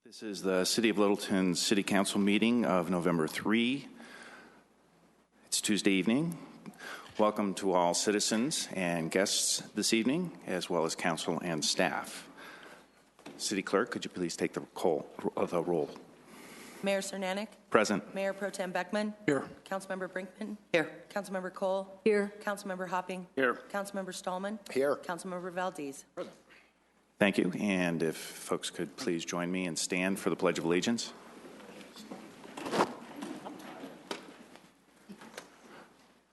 This is the City of Littleton City Council meeting of November 3. It's Tuesday evening. Welcome to all citizens and guests this evening, as well as council and staff. City Clerk, could you please take the roll? Mayor Cernanek? Present. Mayor Pro Tem Beckman? Here. Councilmember Brinkman? Here. Councilmember Cole? Here. Councilmember Hopping? Here. Councilmember Stallman? Here. Councilmember Valdez? Present. Thank you. And if folks could please join me and stand for the Pledge of Allegiance.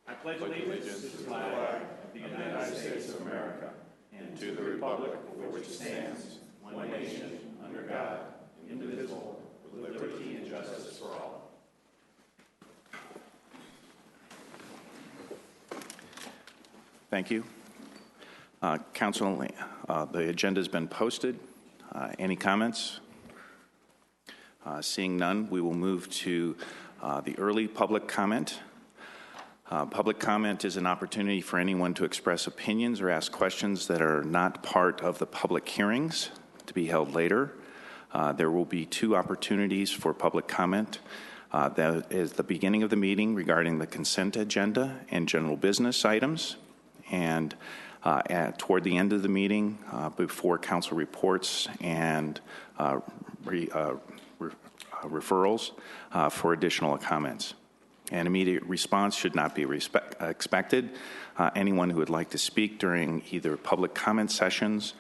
I pledge allegiance to the flag of the United States of America and to the republic for which it stands, one nation, under God, indivisible, with liberty and justice for all. Thank you. Council, the agenda has been posted. Any comments? Seeing none, we will move to the early public comment. Public comment is an opportunity for anyone to express opinions or ask questions that are not part of the public hearings to be held later. There will be two opportunities for public comment. That is the beginning of the meeting regarding the consent agenda and general business items, and toward the end of the meeting, before council reports and referrals for additional comments. An immediate response should not be expected. Anyone who would like to speak during either public comment sessions,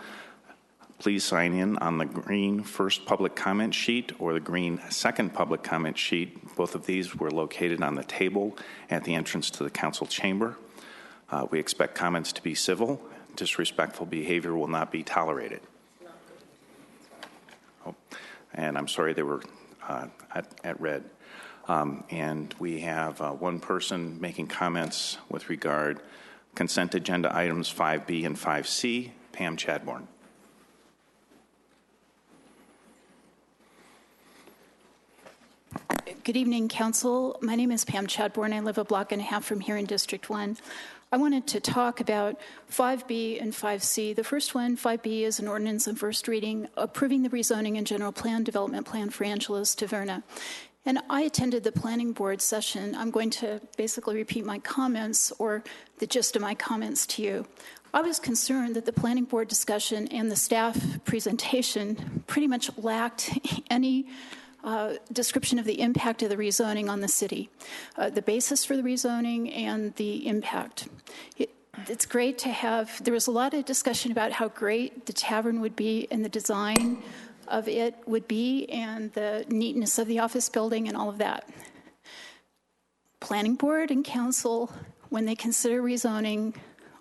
please sign in on the green first public comment sheet or the green second public comment sheet. Both of these were located on the table at the entrance to the council chamber. We expect comments to be civil. Disrespectful behavior will not be tolerated. Oh, and I'm sorry they were at red. And we have one person making comments with regard consent agenda items 5B and 5C, Pam Chadbourne. Good evening, Council. My name is Pam Chadbourne. I live a block and a half from here in District 1. I wanted to talk about 5B and 5C. The first one, 5B, is an ordinance on first reading approving the rezoning and general plan development plan for Angeles Taverna. And I attended the planning board session. I'm going to basically repeat my comments or the gist of my comments to you. I was concerned that the planning board discussion and the staff presentation pretty much lacked any description of the impact of the rezoning on the city, the basis for the rezoning and the impact. It's great to have, there was a lot of discussion about how great the tavern would be and the design of it would be and the neatness of the office building and all of that. Planning board and council, when they consider rezoning,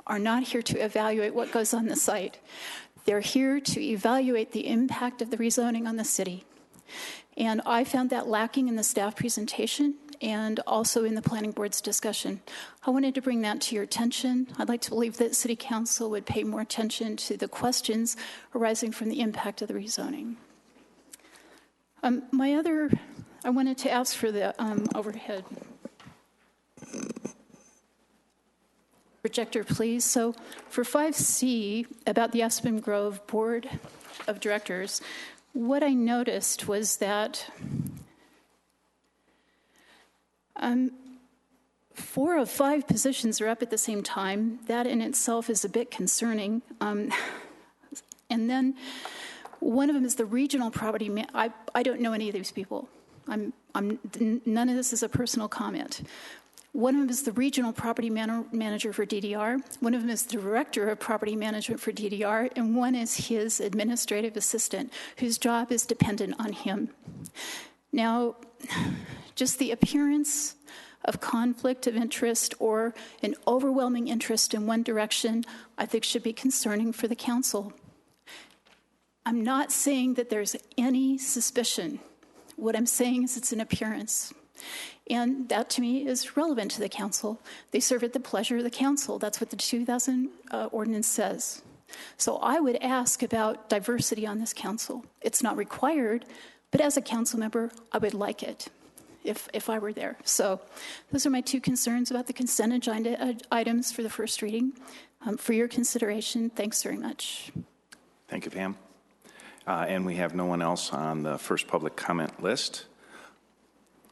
are not here to evaluate what goes on the site. They're here to evaluate the impact of the rezoning on the city. And I found that lacking in the staff presentation and also in the planning board's discussion. I wanted to bring that to your attention. I'd like to believe that City Council would pay more attention to the questions arising from the impact of the rezoning. I wanted to ask for the overhead projector, please. So for 5C, about the Aspen Grove Board of Directors, what I noticed was that 4 of 5 positions are up at the same time. That in itself is a bit concerning. And then one of them is the regional property. I don't know any of these people. None of this is a personal comment. One of them is the regional property manager for DDR. One of them is the director of property management for DDR. And one is his administrative assistant, whose job is dependent on him. Now, just the appearance of conflict of interest or an overwhelming interest in one direction, I think should be concerning for the council. I'm not saying that there's any suspicion. What I'm saying is it's an appearance. And that, to me, is relevant to the council. They serve at the pleasure of the council. That's what the 2000 ordinance says. So I would ask about diversity on this council. It's not required, but as a council member, I would like it if I were there. So those are my 2 concerns about the consent agenda items for the first reading. For your consideration, thanks very much. Thank you, Pam. And we have no one else on the first public comment list.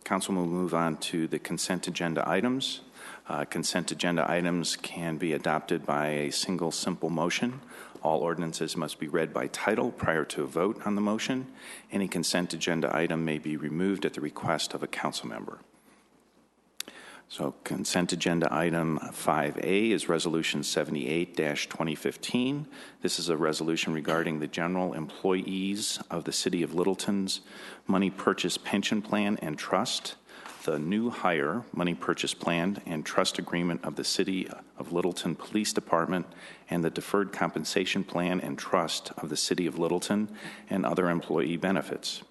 Council will move on to the consent agenda items. Consent agenda items can be adopted by a single simple motion. All ordinances must be read by title prior to a vote on the motion. Any consent agenda item may be removed at the request of a council member. So consent agenda item 5A is Resolution 78-2015. This is a resolution regarding the general employees of the City of Littleton's Money Purchase Pension Plan and Trust, the new hire Money Purchase Plan and Trust Agreement of the City of Littleton Police Department, and the Deferred Compensation Plan and Trust of the City of Littleton, and other employee benefits.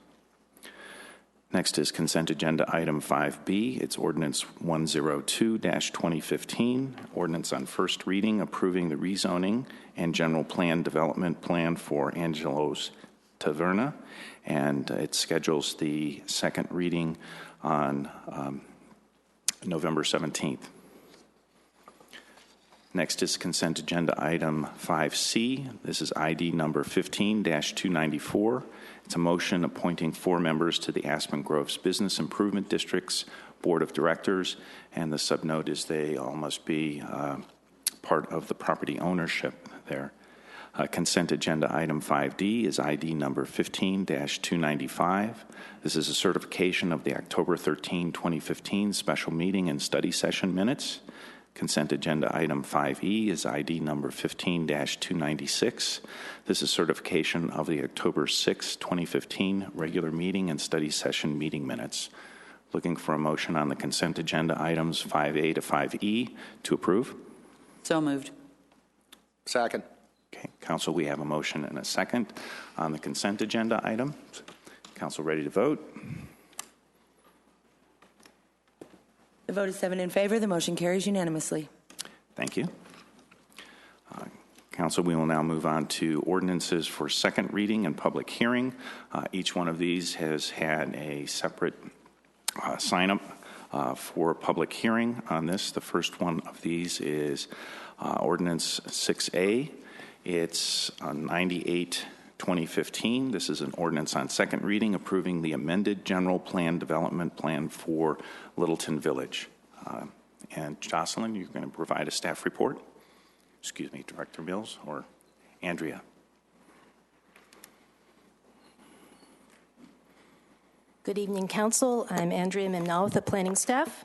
Next is consent agenda item 5B. It's ordinance 102-2015, ordinance on first reading approving the rezoning and general plan development plan for Angelo's Taverna, and it schedules the second reading on November 17th. Next is consent agenda item 5C. This is ID number 15-294. It's a motion appointing 4 members to the Aspen Groves Business Improvement District's Board of Directors, and the subnote is they all must be part of the property ownership there. Consent agenda item 5D is ID number 15-295. This is a certification of the October 13, 2015 special meeting and study session minutes. Consent agenda item 5E is ID number 15-296. This is certification of the October 6, 2015 regular meeting and study session meeting minutes. Looking for a motion on the consent agenda items 5A to 5E to approve. So moved. Second. Okay, Council, we have a motion and a second on the consent agenda item. Council ready to vote? The vote is 7 in favor. The motion carries unanimously. Thank you. Council, we will now move on to ordinances for second reading and public hearing. Each one of these has had a separate sign-up for public hearing on this. The first one of these is Ordinance 6A. It's 98-2015. This is an ordinance on second reading approving the amended general plan development plan for Littleton Village. And Jocelyn, you're going to provide a staff report. Excuse me, Director Mills or Andrea. Good evening, Council. I'm Andrea Mimnal with the planning staff.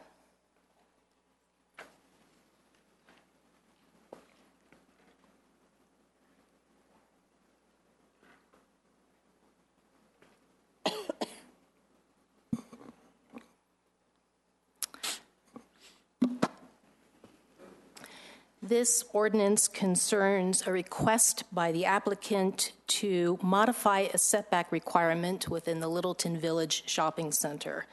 This ordinance concerns a request by the applicant to modify a setback requirement within the Littleton Village Shopping Center.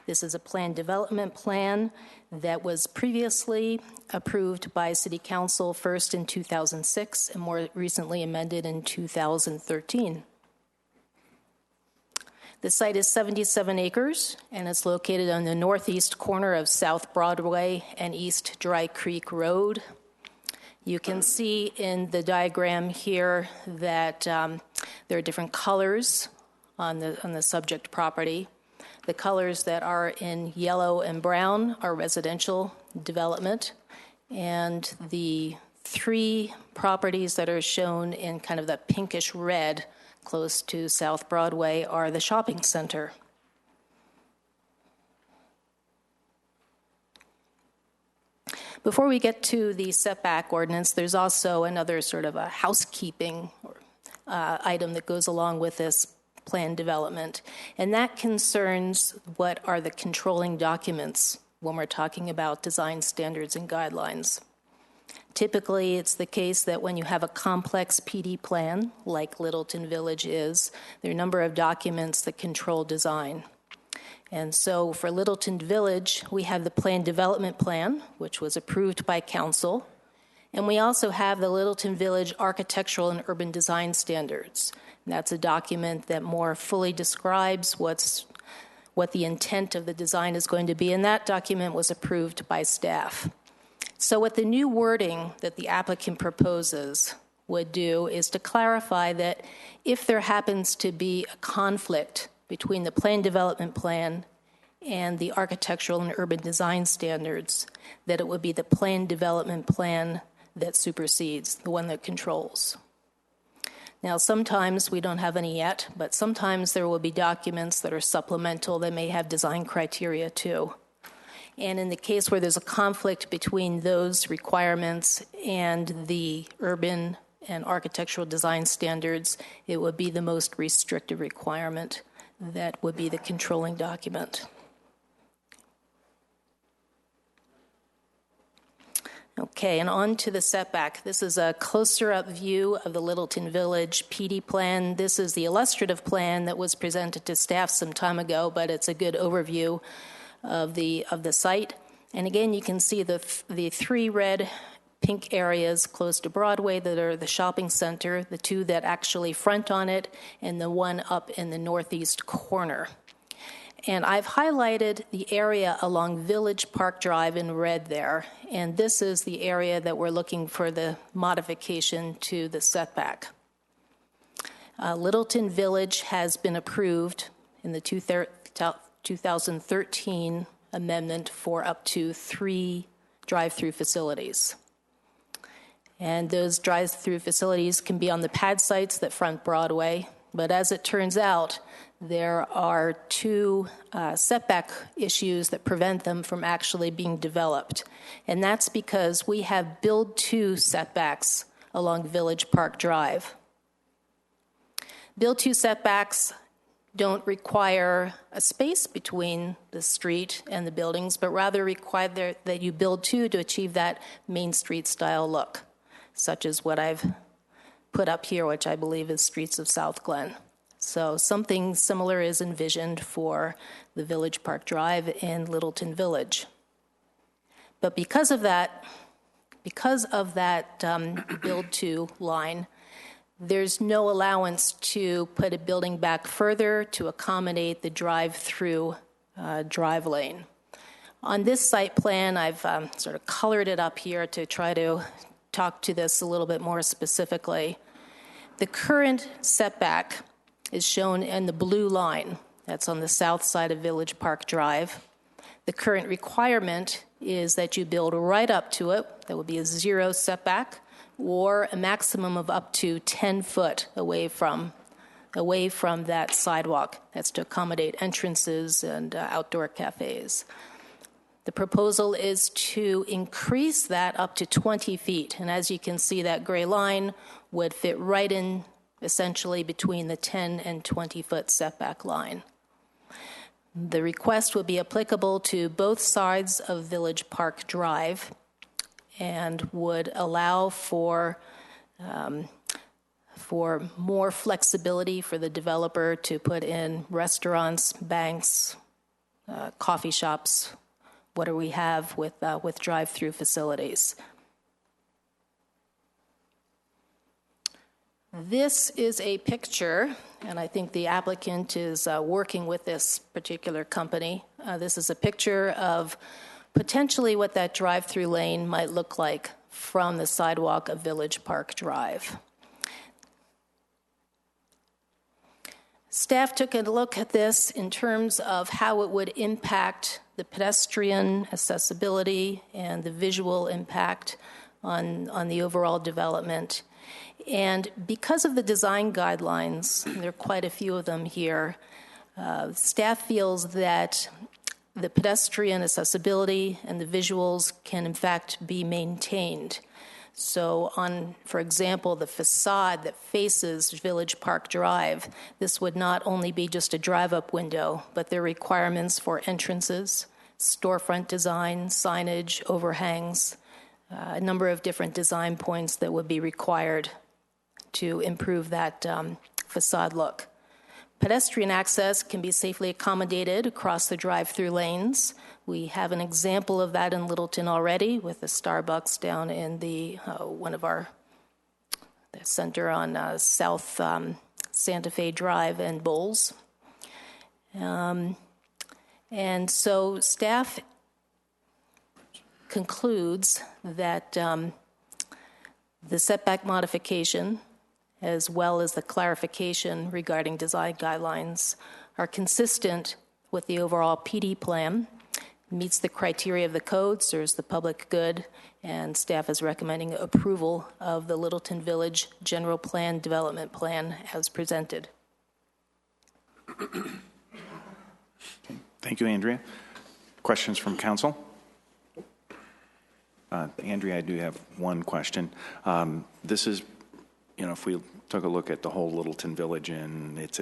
This is a planned development plan that was previously approved by City Council first in 2006 and more recently amended in 2013. The site is 77 acres, and it's located on the northeast corner of South Broadway and East Dry Creek Road. You can see in the diagram here that there are different colors on the subject property. The colors that are in yellow and brown are residential development, and the 3 properties that are shown in kind of the pinkish red close to South Broadway are the shopping center. Before we get to the setback ordinance, there's also another sort of a housekeeping item that goes along with this planned development, and that concerns what are the controlling documents when we're talking about design standards and guidelines. Typically, it's the case that when you have a complex PD plan, like Littleton Village is, there are a number of documents that control design. And so for Littleton Village, we have the planned development plan, which was approved by council. And we also have the Littleton Village Architectural and Urban Design Standards. And that's a document that more fully describes what the intent of the design is going to be. And that document was approved by staff. So with the new wording that the applicant proposes, would do is to clarify that if there happens to be a conflict between the plan development plan and the architectural and urban design standards, that it would be the plan development plan that supersedes, the one that controls. Now, sometimes we don't have any yet, but sometimes there will be documents that are supplemental that may have design criteria too. And in the case where there's a conflict between those requirements and the urban and architectural design standards, it would be the most restrictive requirement that would be the controlling document. Okay, and on to the setback. This is a closer-up view of the Littleton Village PD plan. This is the illustrative plan that was presented to staff some time ago, but it's a good overview of the site. And again, you can see the three red pink areas close to Broadway that are the shopping center, the two that actually front on it, and the one up in the northeast corner. And I've highlighted the area along Village Park Drive in red there, and this is the area that we're looking for the modification to the setback. Littleton Village has been approved in the 2013 amendment for up to 3 drive-through facilities. And those drive-through facilities can be on the pad sites that front Broadway, but as it turns out, there are 2 setback issues that prevent them from actually being developed. And that's because we have build-to setbacks along Village Park Drive. Build-to setbacks don't require a space between the street and the buildings, but rather require that you build to achieve that Main Street style look, such as what I've put up here, which I believe is Streets of South Glen. So something similar is envisioned for the Village Park Drive in Littleton Village. But because of that build-to line, there's no allowance to put a building back further to accommodate the drive-through drive lane. On this site plan, I've sort of colored it up here to try to talk to this a little bit more specifically. The current setback is shown in the blue line. That's on the south side of Village Park Drive. The current requirement is that you build right up to it. That would be a 0 setback, or a maximum of up to 10 foot away from that sidewalk. That's to accommodate entrances and outdoor cafes. The proposal is to increase that up to 20 feet. And as you can see, that gray line would fit right in essentially between the 10 and 20 foot setback line. The request would be applicable to both sides of Village Park Drive and would allow for more flexibility for the developer to put in restaurants, banks, coffee shops. What do we have with drive-through facilities? This is a picture, and I think the applicant is working with this particular company. This is a picture of potentially what that drive-through lane might look like from the sidewalk of Village Park Drive. Staff took a look at this in terms of how it would impact the pedestrian accessibility and the visual impact on the overall development. And because of the design guidelines, and there are quite a few of them here, staff feels that the pedestrian accessibility and the visuals can in fact be maintained. So on, for example, the facade that faces Village Park Drive, this would not only be just a drive-up window, but there are requirements for entrances, storefront design, signage, overhangs, a number of different design points that would be required to improve that facade look. Pedestrian access can be safely accommodated across the drive-through lanes. We have an example of that in Littleton already with the Starbucks down in the center on South Santa Fe Drive and Bowles. And so staff concludes that The setback modification, as well as the clarification regarding design guidelines, are consistent with the overall PD plan, meets the criteria of the code, serves the public good, and staff is recommending approval of the Littleton Village General Plan Development Plan as presented. Thank you, Andrea. Questions from council? Andrea, I do have one question. This is, if we took a look at the whole Littleton Village in its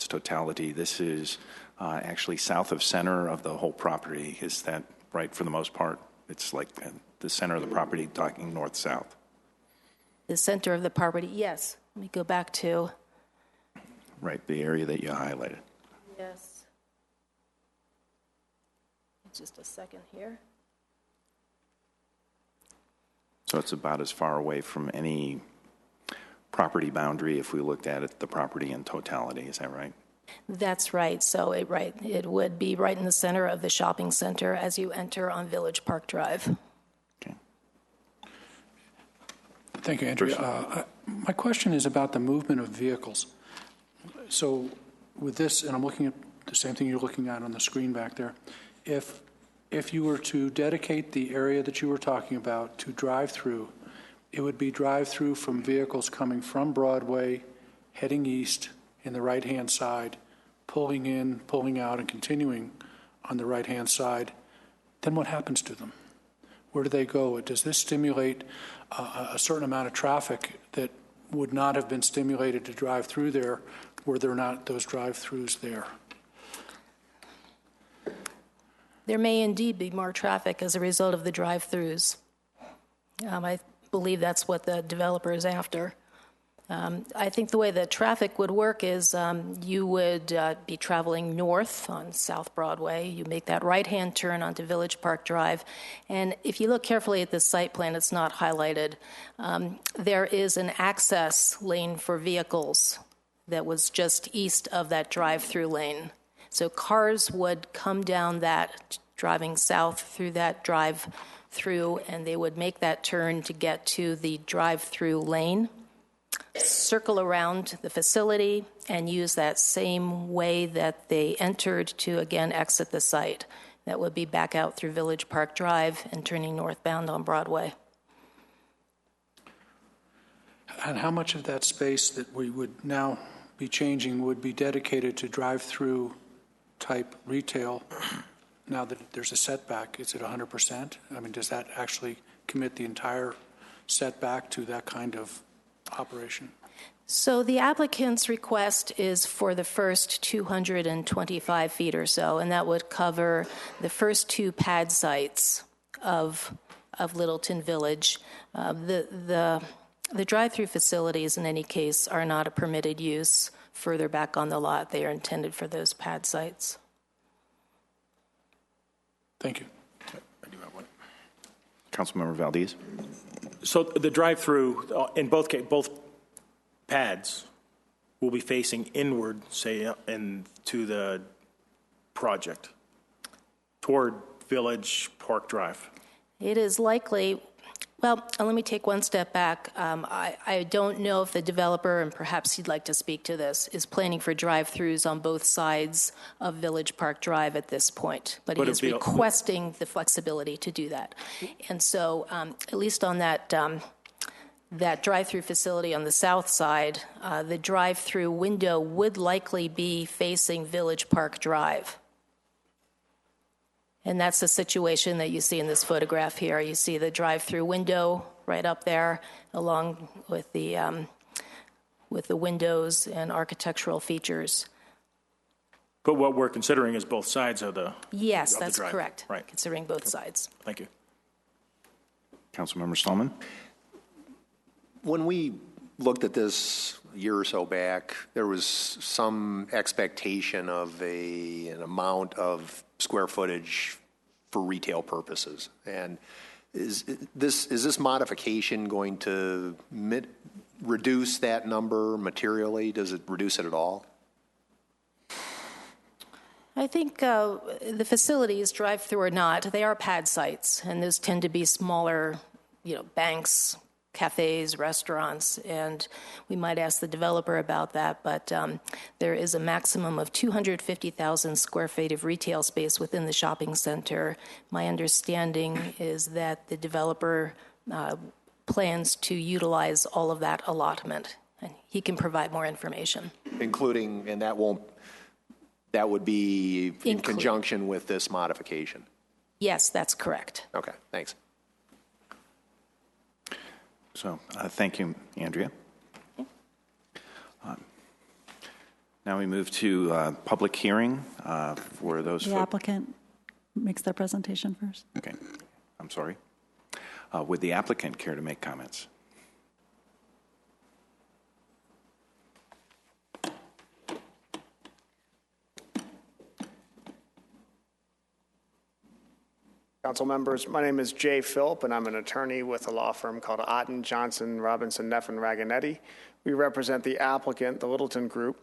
totality, this is actually south of center of the whole property. Is that right for the most part? It's like the center of the property, talking north-south. The center of the property, yes. Let me go back to. Right, the area that you highlighted. Yes. Just a second here. So it's about as far away from any property boundary if we looked at it, the property in totality. Is that right? That's right. So it would be right in the center of the shopping center as you enter on Village Park Drive. Okay. Thank you, Andrea. My question is about the movement of vehicles. So with this, and I'm looking at the same thing you're looking at on the screen back there, if you were to dedicate the area that you were talking about to drive-through, it would be drive-through from vehicles coming from Broadway, heading east in the right-hand side, pulling in, pulling out, and continuing on the right-hand side. Then what happens to them? Where do they go? Does this stimulate a certain amount of traffic that would not have been stimulated to drive through there were there not those drive-throughs there? There may indeed be more traffic as a result of the drive-throughs. I believe that's what the developer is after. I think the way the traffic would work is you would be traveling north on South Broadway. You make that right-hand turn onto Village Park Drive. And if you look carefully at the site plan, it's not highlighted. There is an access lane for vehicles that was just east of that drive-through lane. So cars would come down that, driving south through that drive-through, and they would make that turn to get to the drive-through lane, circle around the facility, and use that same way that they entered to, again, exit the site. That would be back out through Village Park Drive and turning northbound on Broadway. And how much of that space that we would now be changing would be dedicated to drive-through type retail now that there's a setback? Is it 100%? I mean, does that actually commit the entire setback to that kind of operation? So the applicant's request is for the first 225 feet or so, and that would cover the first two pad sites of Littleton Village. The drive-through facilities, in any case, are not a permitted use further back on the lot. They are intended for those pad sites. Thank you. I do have one. Councilmember Valdez. So the drive-through in both pads will be facing inward, say, into the project, toward Village Park Drive. It is likely. Well, let me take one step back. I don't know if the developer, and perhaps he'd like to speak to this, is planning for drive-throughs on both sides of Village Park Drive at this point, but he is requesting the flexibility to do that. And so, at least on that drive-through facility on the south side, the drive-through window would likely be facing Village Park Drive. And that's the situation that you see in this photograph here. You see the drive-through window right up there, along with the windows and architectural features. But what we're considering is both sides of the Yes, of that's the drive. correct. Right. Considering both sides. Thank you. Councilmember Stallman. When we looked at this a year or so back, there was some expectation of an amount of square footage for retail purposes. And is this modification going to reduce that number materially? Does it reduce it at all? I think the facilities, drive-through or not, they are pad sites, and those tend to be smaller, banks, cafes, restaurants, and we might ask the developer about that, but there is a maximum of 250,000 square feet of retail space within the shopping center. My understanding is that the developer plans to utilize all of that allotment, and he can provide more information. Including, and that would be in conjunction with this modification? Yes, that's correct. Okay, thanks. So thank you, Andrea. Now we move to public hearing for those The applicant makes their presentation first. Okay, I'm sorry. Would the applicant care to make comments? Council members, my name is Jay Philp, and I'm an attorney with a law firm called Otten, Johnson, Robinson, Neff, and Raganetti. We represent the applicant, the Littleton Group.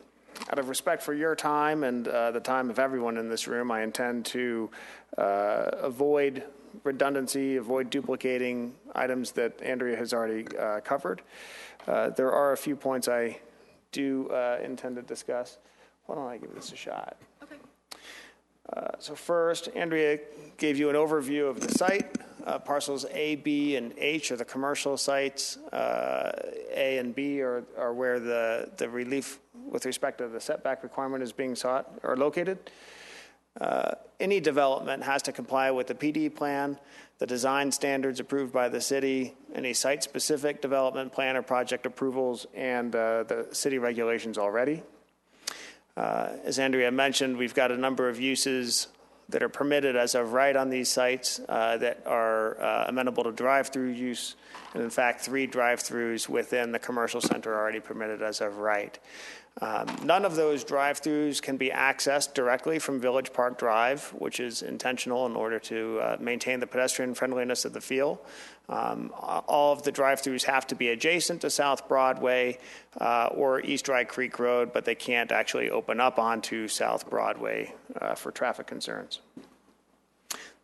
Out of respect for your time and the time of everyone in this room, I intend to avoid redundancy, avoid duplicating items that Andrea has already covered. There are a few points I do intend to discuss. Why don't I give this a shot? Okay. So first, Andrea gave you an overview of the site. Parcels A, B, and H are the commercial sites. A and B are where the relief with respect to the setback requirement is being sought or located. Any development has to comply with the PD plan, the design standards approved by the city, any site-specific development plan or project approvals, and the city regulations already. As Andrea mentioned, we've got a number of uses that are permitted as of right on these sites that are amenable to drive-through use. And in fact, 3 drive-throughs within the commercial center are already permitted as of right. None of those drive-throughs can be accessed directly from Village Park Drive, which is intentional in order to maintain the pedestrian friendliness of the feel. All of the drive-throughs have to be adjacent to South Broadway or East Dry Creek Road, but they can't actually open up onto South Broadway for traffic concerns.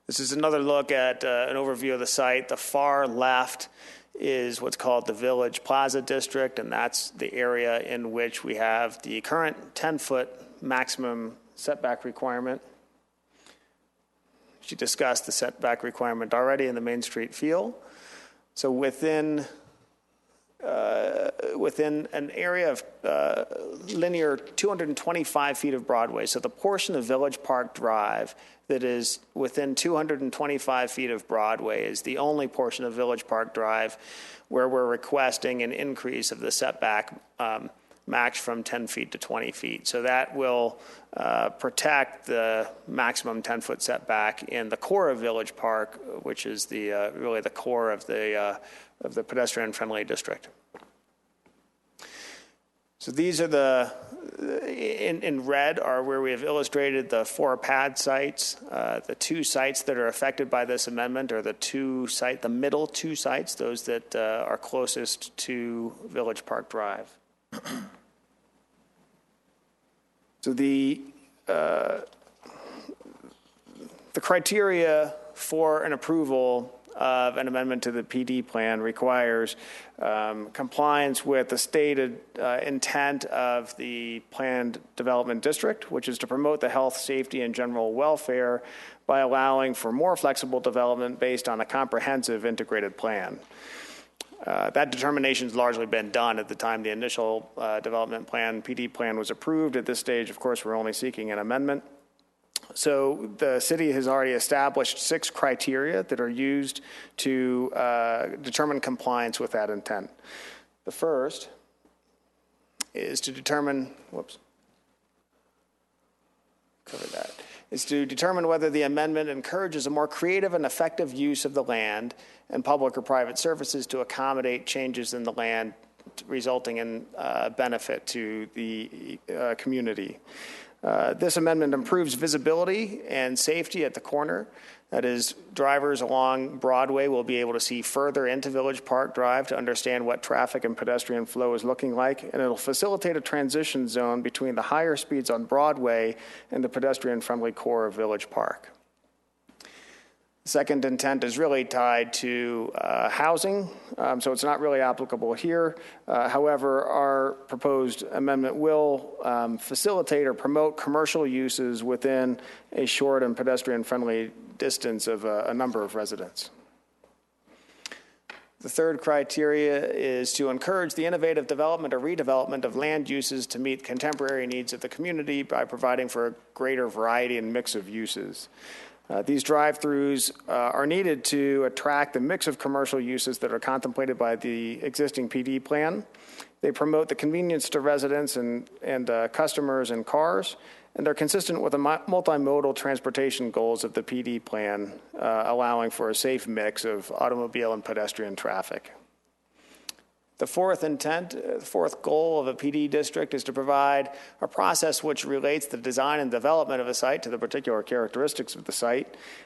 This is another look at an overview of the site. The far left is what's called the Village Plaza District, and that's the area in which we have the current 10-foot maximum setback requirement. She discussed the setback requirement already in the Main Street feel. So within an area of linear 225 feet of Broadway, so the portion of Village Park Drive that is within 225 feet of Broadway is the only portion of Village Park Drive where we're requesting an increase of the setback max from 10 feet to 20 feet. So that will protect the maximum 10-foot setback in the core of Village Park, which is the really the core of the pedestrian-friendly district. So these are in red are where we have illustrated the 4 pad sites. The 2 sites that are affected by this amendment are the middle 2 sites, those that are closest to Village Park Drive. So the criteria for an approval of an amendment to the PD plan requires compliance with the stated intent of the planned development district, which is to promote the health, safety, and general welfare by allowing for more flexible development based on a comprehensive integrated plan. That determination has largely been done at the time the initial development plan, PD plan, was approved. At this stage, of course, we're only seeking an amendment. So the city has already established 6 criteria that are used to determine compliance with that intent. The first is to determine, is to determine whether the amendment encourages a more creative and effective use of the land and public or private services to accommodate changes in the land resulting in benefit to the community. This amendment improves visibility and safety at the corner. That is, drivers along Broadway will be able to see further into Village Park Drive to understand what traffic and pedestrian flow is looking like, and it'll facilitate a transition zone between the higher speeds on Broadway and the pedestrian-friendly core of Village Park. Second intent is really tied to housing, so it's not really applicable here. However, our proposed amendment will facilitate or promote commercial uses within a short and pedestrian-friendly distance of a number of residents. The third criteria is to encourage the innovative development or redevelopment of land uses to meet contemporary needs of the community by providing for a greater variety and mix of uses. These drive-throughs are needed to attract the mix of commercial uses that are contemplated by the existing PD plan. They promote the convenience to residents and customers and cars, and they're consistent with the multimodal transportation goals of the PD plan, allowing for a safe mix of automobile and pedestrian traffic. The fourth goal of a PD district is to provide a process which relates the design and development of a site to the particular characteristics of the site.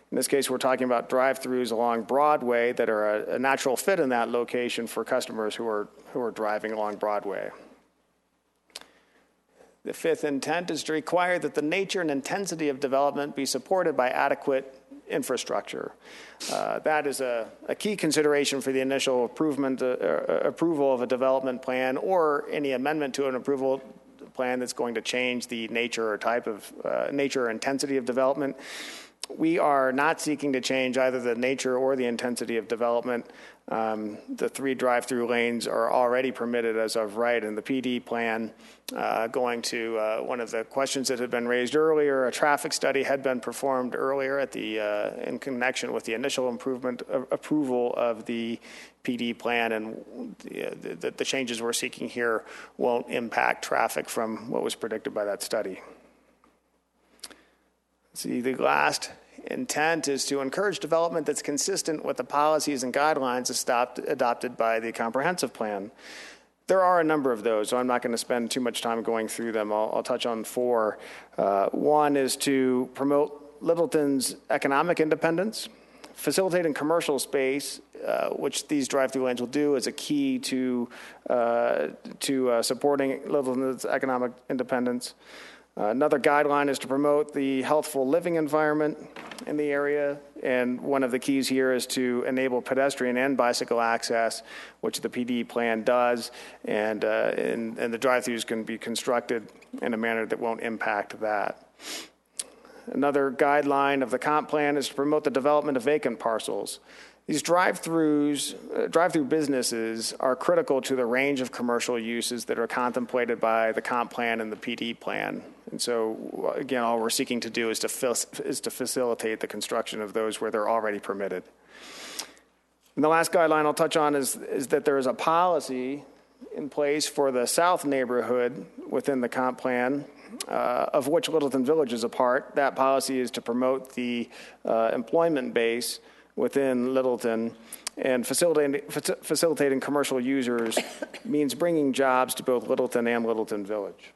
In this case, we're talking about drive-throughs along Broadway that are a natural fit in that location for customers who are driving along Broadway. The fifth intent is to require that the nature and intensity of development be supported by adequate infrastructure. That is a key consideration for the initial approval of a development plan or any amendment to an approval plan that's going to change the nature or type of nature or intensity of development. We are not seeking to change either the nature or the intensity of development. The 3 drive-through lanes are already permitted as of right in the PD plan. Going to one of the questions that had been raised earlier, a traffic study had been performed earlier at in connection with the initial approval of the PD plan, and the changes we're seeking here won't impact traffic from what was predicted by that study. See, the last intent is to encourage development that's consistent with the policies and guidelines adopted by the comprehensive plan. There are a number of those, so I'm not going to spend too much time going through them. I'll touch on 4. One is to promote Littleton's economic independence. Facilitating commercial space, which these drive-through lanes will do, is a key to supporting Littleton's economic independence. Another guideline is to promote the healthful living environment in the area, and one of the keys here is to enable pedestrian and bicycle access, which the PD plan does, and the drive-throughs can be constructed in a manner that won't impact that. Another guideline of the comp plan is to promote the development of vacant parcels. These drive-through businesses are critical to the range of commercial uses that are contemplated by the comp plan and the PD plan. And so, again, all we're seeking to do is to facilitate the construction of those where they're already permitted. And the last guideline I'll touch on is that there is a policy in place for the south neighborhood within the comp plan, of which Littleton Village is a part. That policy is to promote the employment base within Littleton, and facilitating commercial users means bringing jobs to both Littleton and Littleton Village.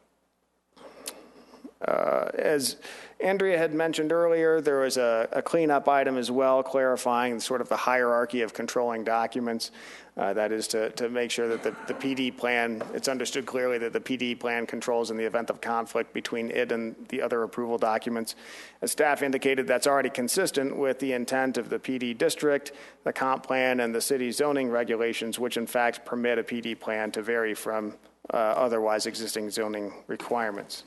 As Andrea had mentioned earlier, there was a cleanup item as well, clarifying sort of the hierarchy of controlling documents. That is to make sure that the PD plan, it's understood clearly that the PD plan controls in the event of conflict between it and the other approval documents. As staff indicated, that's already consistent with the intent of the PD district, the comp plan, and the city zoning regulations, which in fact permit a PD plan to vary from otherwise existing zoning requirements.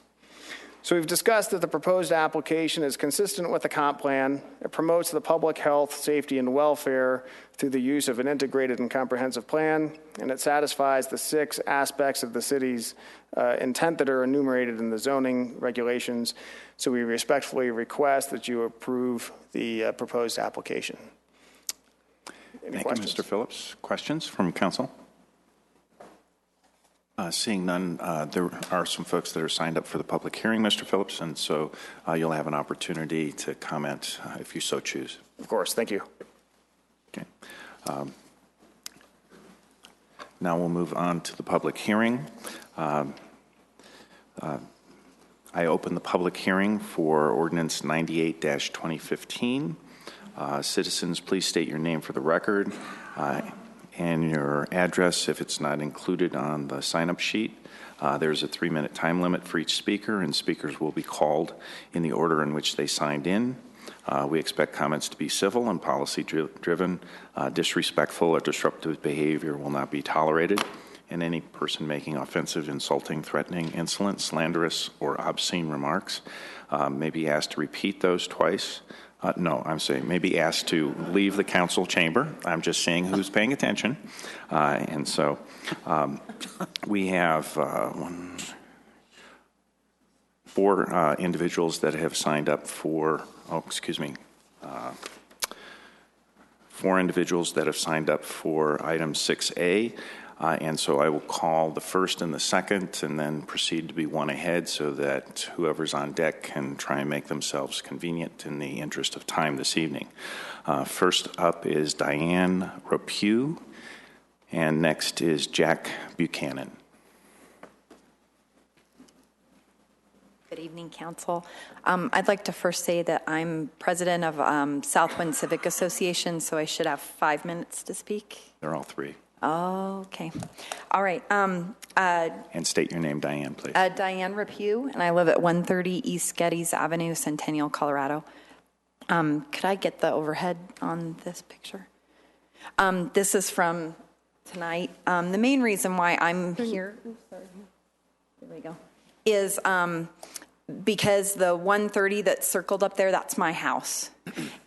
So we've discussed that the proposed application is consistent with the comp plan. It promotes the public health, safety, and welfare through the use of an integrated and comprehensive plan, and it satisfies the 6 aspects of the city's intent that are enumerated in the zoning regulations. So we respectfully request that you approve the proposed application. Any questions? Thank you, Mr. Phillips. Questions from council? Seeing none, there are some folks that are signed up for the public hearing, Mr. Phillips, and so you'll have an opportunity to comment if you so choose. Of course. Thank you. Okay. Now we'll move on to the public hearing. I open the public hearing for Ordinance 98-2015. Citizens, please state your name for the record. And your address if it's not included on the sign-up sheet. There's a 3-minute time limit for each speaker, and speakers will be called in the order in which they signed in. We expect comments to be civil and policy-driven. Disrespectful or disruptive behavior will not be tolerated, and any person making offensive, insulting, threatening, insolent, slanderous, or obscene remarks may be asked to repeat those twice. May be asked to leave the council chamber. I'm just saying who's paying attention. And so we have 4 individuals that have signed up for, 4 individuals that have signed up for item 6A. And so I will call the first and the second and then proceed to be one ahead so that whoever's on deck can try and make themselves convenient in the interest of time this evening. First up is Diane Rapue, and next is Jack Buchanan. Good evening, Council. I'd like to first say that I'm president of Southwind Civic Association, so I should have 5 minutes to speak. They're all 3. Oh, okay. All right. And state your name, Diane, please. Diane Rapue, and I live at 130 East Geddes Avenue, Centennial, Colorado. Could I get the overhead on this picture? This is from tonight. The main reason why I'm here, there we go, is because the 130 that's circled up there, that's my house.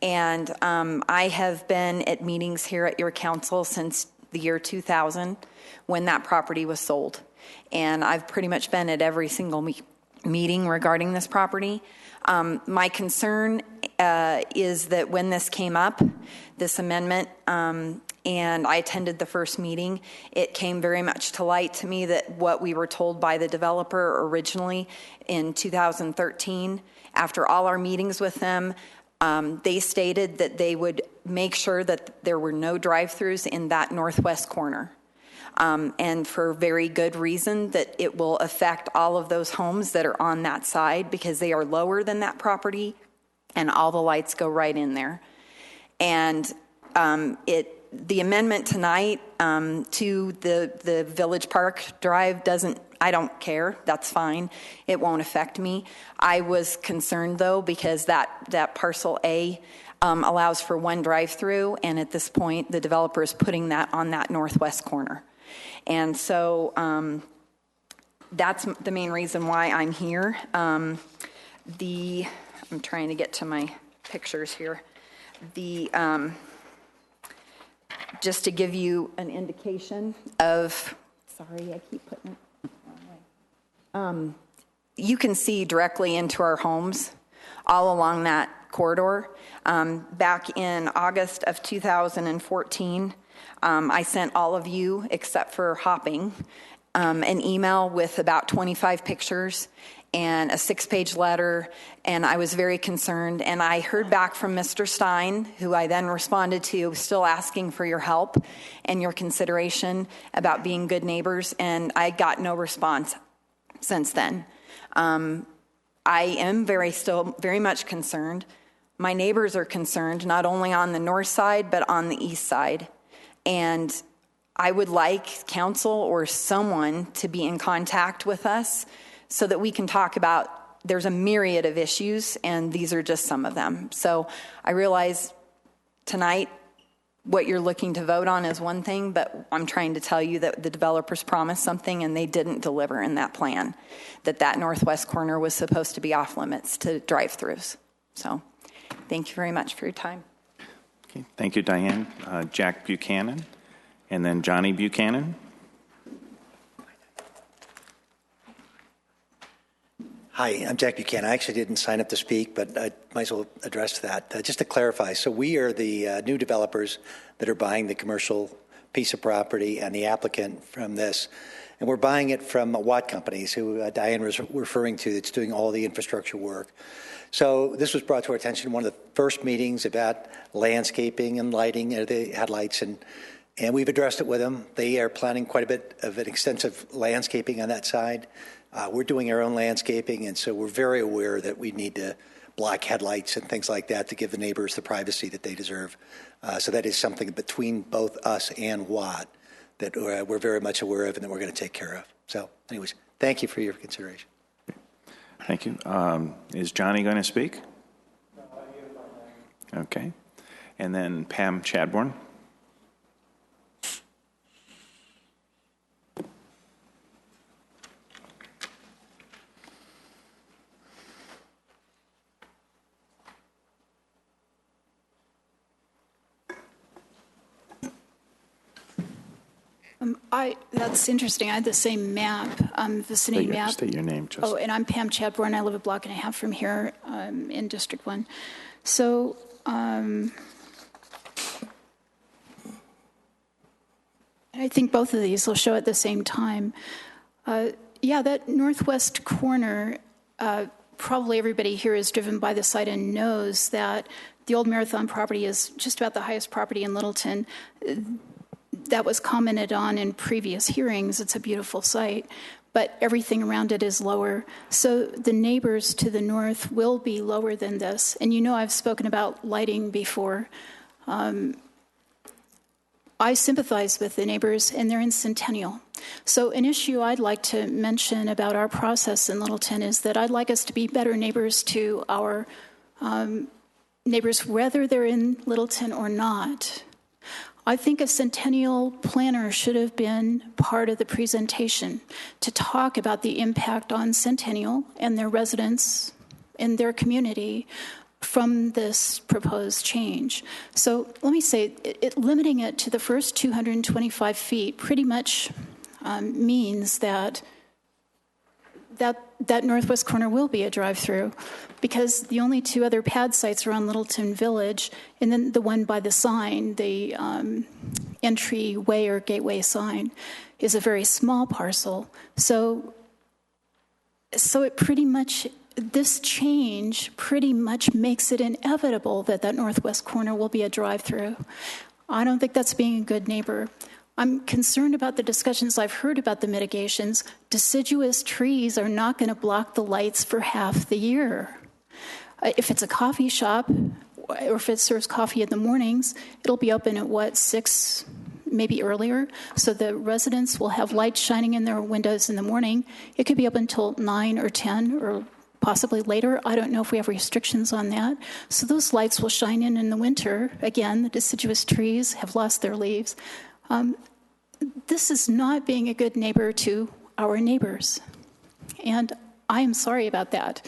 And I have been at meetings here at your council since the year 2000 when that property was sold. And I've pretty much been at every single meeting regarding this property. My concern is that when this came up, this amendment, and I attended the first meeting, it came very much to light to me that what we were told by the developer originally in 2013, after all our meetings with them, they stated that they would make sure that there were no drive-throughs in that northwest corner. And for very good reason, that it will affect all of those homes that are on that side because they are lower than that property and all the lights go right in there. And the amendment tonight to the Village Park Drive I don't care. That's fine. It won't affect me. I was concerned, though, because that parcel A allows for one drive-through, and at this point, the developer is putting that on that northwest corner. And so that's the main reason why I'm here. I'm trying to get to my pictures here. Just to give you an indication of, sorry, I keep putting it wrong way. You can see directly into our homes all along that corridor. Back in August of 2014, I sent all of you, except for Hopping, an email with about 25 pictures and a 6-page letter, and I was very concerned. And I heard back from Mr. Stein, who I then responded to, still asking for your help and your consideration about being good neighbors, and I got no response since then. I am still very much concerned. My neighbors are concerned, not only on the north side, but on the east side. And I would like council or someone to be in contact with us so that we can talk about, there's a myriad of issues, and these are just some of them. So I realize tonight what you're looking to vote on is one thing, but I'm trying to tell you that the developers promised something and they didn't deliver in that plan, that northwest corner was supposed to be off limits to drive-throughs. So thank you very much for your time. Okay, thank you, Diane. Jack Buchanan, and then Johnny Buchanan. Hi, I'm Jack Buchanan. I actually didn't sign up to speak, but I might as well address that. Just to clarify, so we are the new developers that are buying the commercial piece of property and the applicant from this. And we're buying it from Watt Companies, who Diane was referring to, that's doing all the infrastructure work. So this was brought to our attention in one of the first meetings about landscaping and lighting. They had lights, and we've addressed it with them. They are planning quite a bit of an extensive landscaping on that side. We're doing our own landscaping, and so we're very aware that we need to block headlights and things like that to give the neighbors the privacy that they deserve. So that is something between both us and Watt that we're very much aware of and that we're going to take care of. So anyways, thank you for your consideration. Thank you. Is Johnny going to speak? Okay. And then Pam Chadbourne. That's interesting. I had the same map, vicinity map. State your name, just. Oh, and I'm Pam Chadbourne. I live a block and a half from here in District 1. So I think both of these will show at the same time. Yeah, that northwest corner, probably everybody here is driven by the site and knows that the old Marathon property is just about the highest property in Littleton. That was commented on in previous hearings. It's a beautiful site, but everything around it is lower. So the neighbors to the north will be lower than this. And you know I've spoken about lighting before. I sympathize with the neighbors, and they're in Centennial. So an issue I'd like to mention about our process in Littleton is that I'd like us to be better neighbors to our neighbors, whether they're in Littleton or not. I think a Centennial planner should have been part of the presentation to talk about the impact on Centennial and their residents and their community from this proposed change. So let me say, limiting it to the first 225 feet pretty much means that northwest corner will be a drive-through, because the only two other pad sites are on Littleton Village, and then the one by the sign, the entryway or gateway sign, is a very small parcel. So it pretty much, this change pretty much makes it inevitable that northwest corner will be a drive-through. I don't think that's being a good neighbor. I'm concerned about the discussions I've heard about the mitigations. Deciduous trees are not going to block the lights for half the year. If it's a coffee shop, or if it serves coffee in the mornings, it'll be open at 6, maybe earlier, so the residents will have lights shining in their windows in the morning. It could be open until 9 or 10 or possibly later. I don't know if we have restrictions on that. So those lights will shine in the winter. Again, the deciduous trees have lost their leaves. This is not being a good neighbor to our neighbors. And I am sorry about that.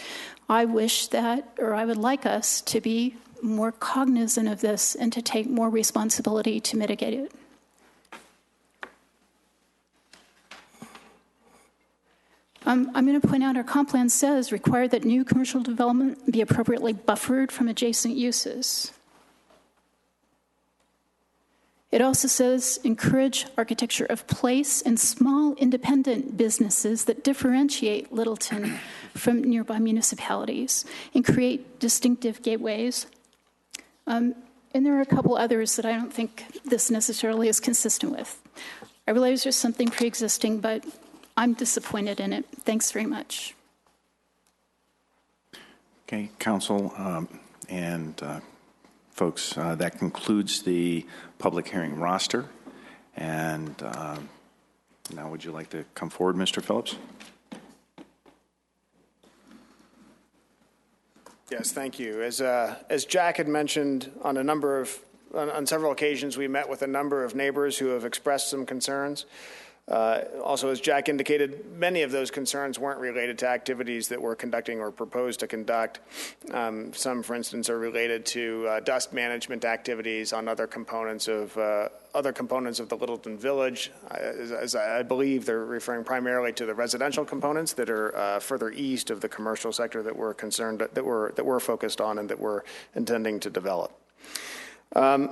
I wish that, or I would like us to be more cognizant of this and to take more responsibility to mitigate it. I'm going to point out our comp plan says require that new commercial development be appropriately buffered from adjacent uses. It also says encourage architecture of place and small independent businesses that differentiate Littleton from nearby municipalities and create distinctive gateways. And there are a couple others that I don't think this necessarily is consistent with. I realize there's something pre-existing, but I'm disappointed in it. Thanks very much. Okay, Council and folks, that concludes the public hearing roster. And now would you like to come forward, Mr. Phillips? Yes, thank you. As Jack had mentioned, on several occasions, we met with a number of neighbors who have expressed some concerns. Also, as Jack indicated, many of those concerns weren't related to activities that we're conducting or proposed to conduct. Some, for instance, are related to dust management activities on other components of the Littleton Village. As I believe they're referring primarily to the residential components that are further east of the commercial sector that we're concerned that we're focused on and that we're intending to develop.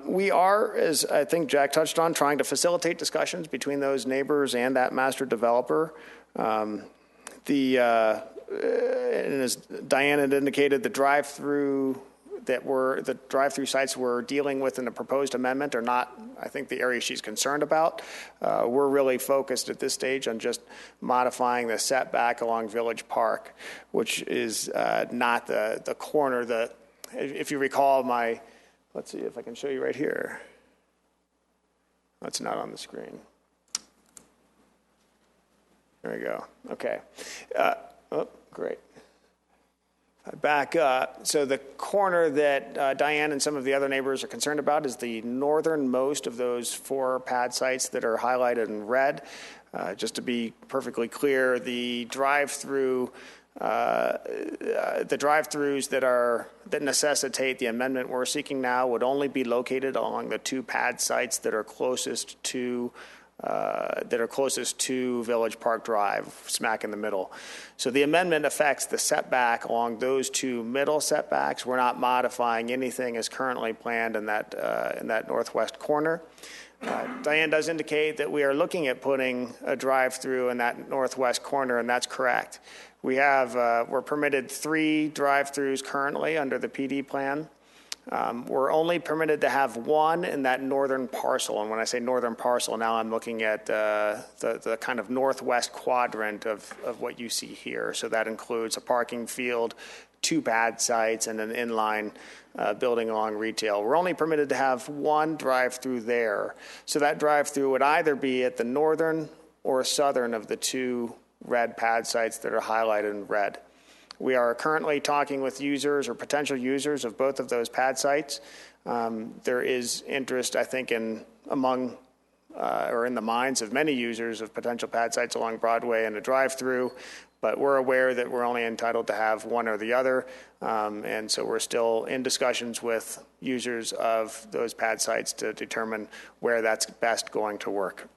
We are, as I think Jack touched on, trying to facilitate discussions between those neighbors and that master developer. And as Diane had indicated, the drive-through sites we're dealing with in the proposed amendment are not, I think, the area she's concerned about. We're really focused at this stage on just modifying the setback along Village Park, which is not the corner. If you recall let's see if I can show you right here. That's not on the screen. There we go. Okay. Great. Back up. So the corner that Diane and some of the other neighbors are concerned about is the northernmost of those 4 pad sites that are highlighted in red. Just to be perfectly clear, the drive-throughs that necessitate the amendment we're seeking now would only be located along the 2 pad sites that are closest to Village Park Drive, smack in the middle. So the amendment affects the setback along those 2 middle setbacks. We're not modifying anything as currently planned in that northwest corner. Diane does indicate that we are looking at putting a drive-through in that northwest corner, and that's correct. We're permitted 3 drive-throughs currently under the PD plan. We're only permitted to have 1 in that northern parcel. And when I say northern parcel, now I'm looking at the kind of northwest quadrant of what you see here. So that includes a parking field, 2 pad sites, and an inline building along retail. We're only permitted to have 1 drive-through there. So that drive-through would either be at the northern or southern of the 2 red pad sites that are highlighted in red. We are currently talking with users or potential users of both of those pad sites. There is interest, I think, in the minds of many users of potential pad sites along Broadway and a drive-through, but we're aware that we're only entitled to have one or the other, and so we're still in discussions with users of those pad sites to determine where that's best going to work.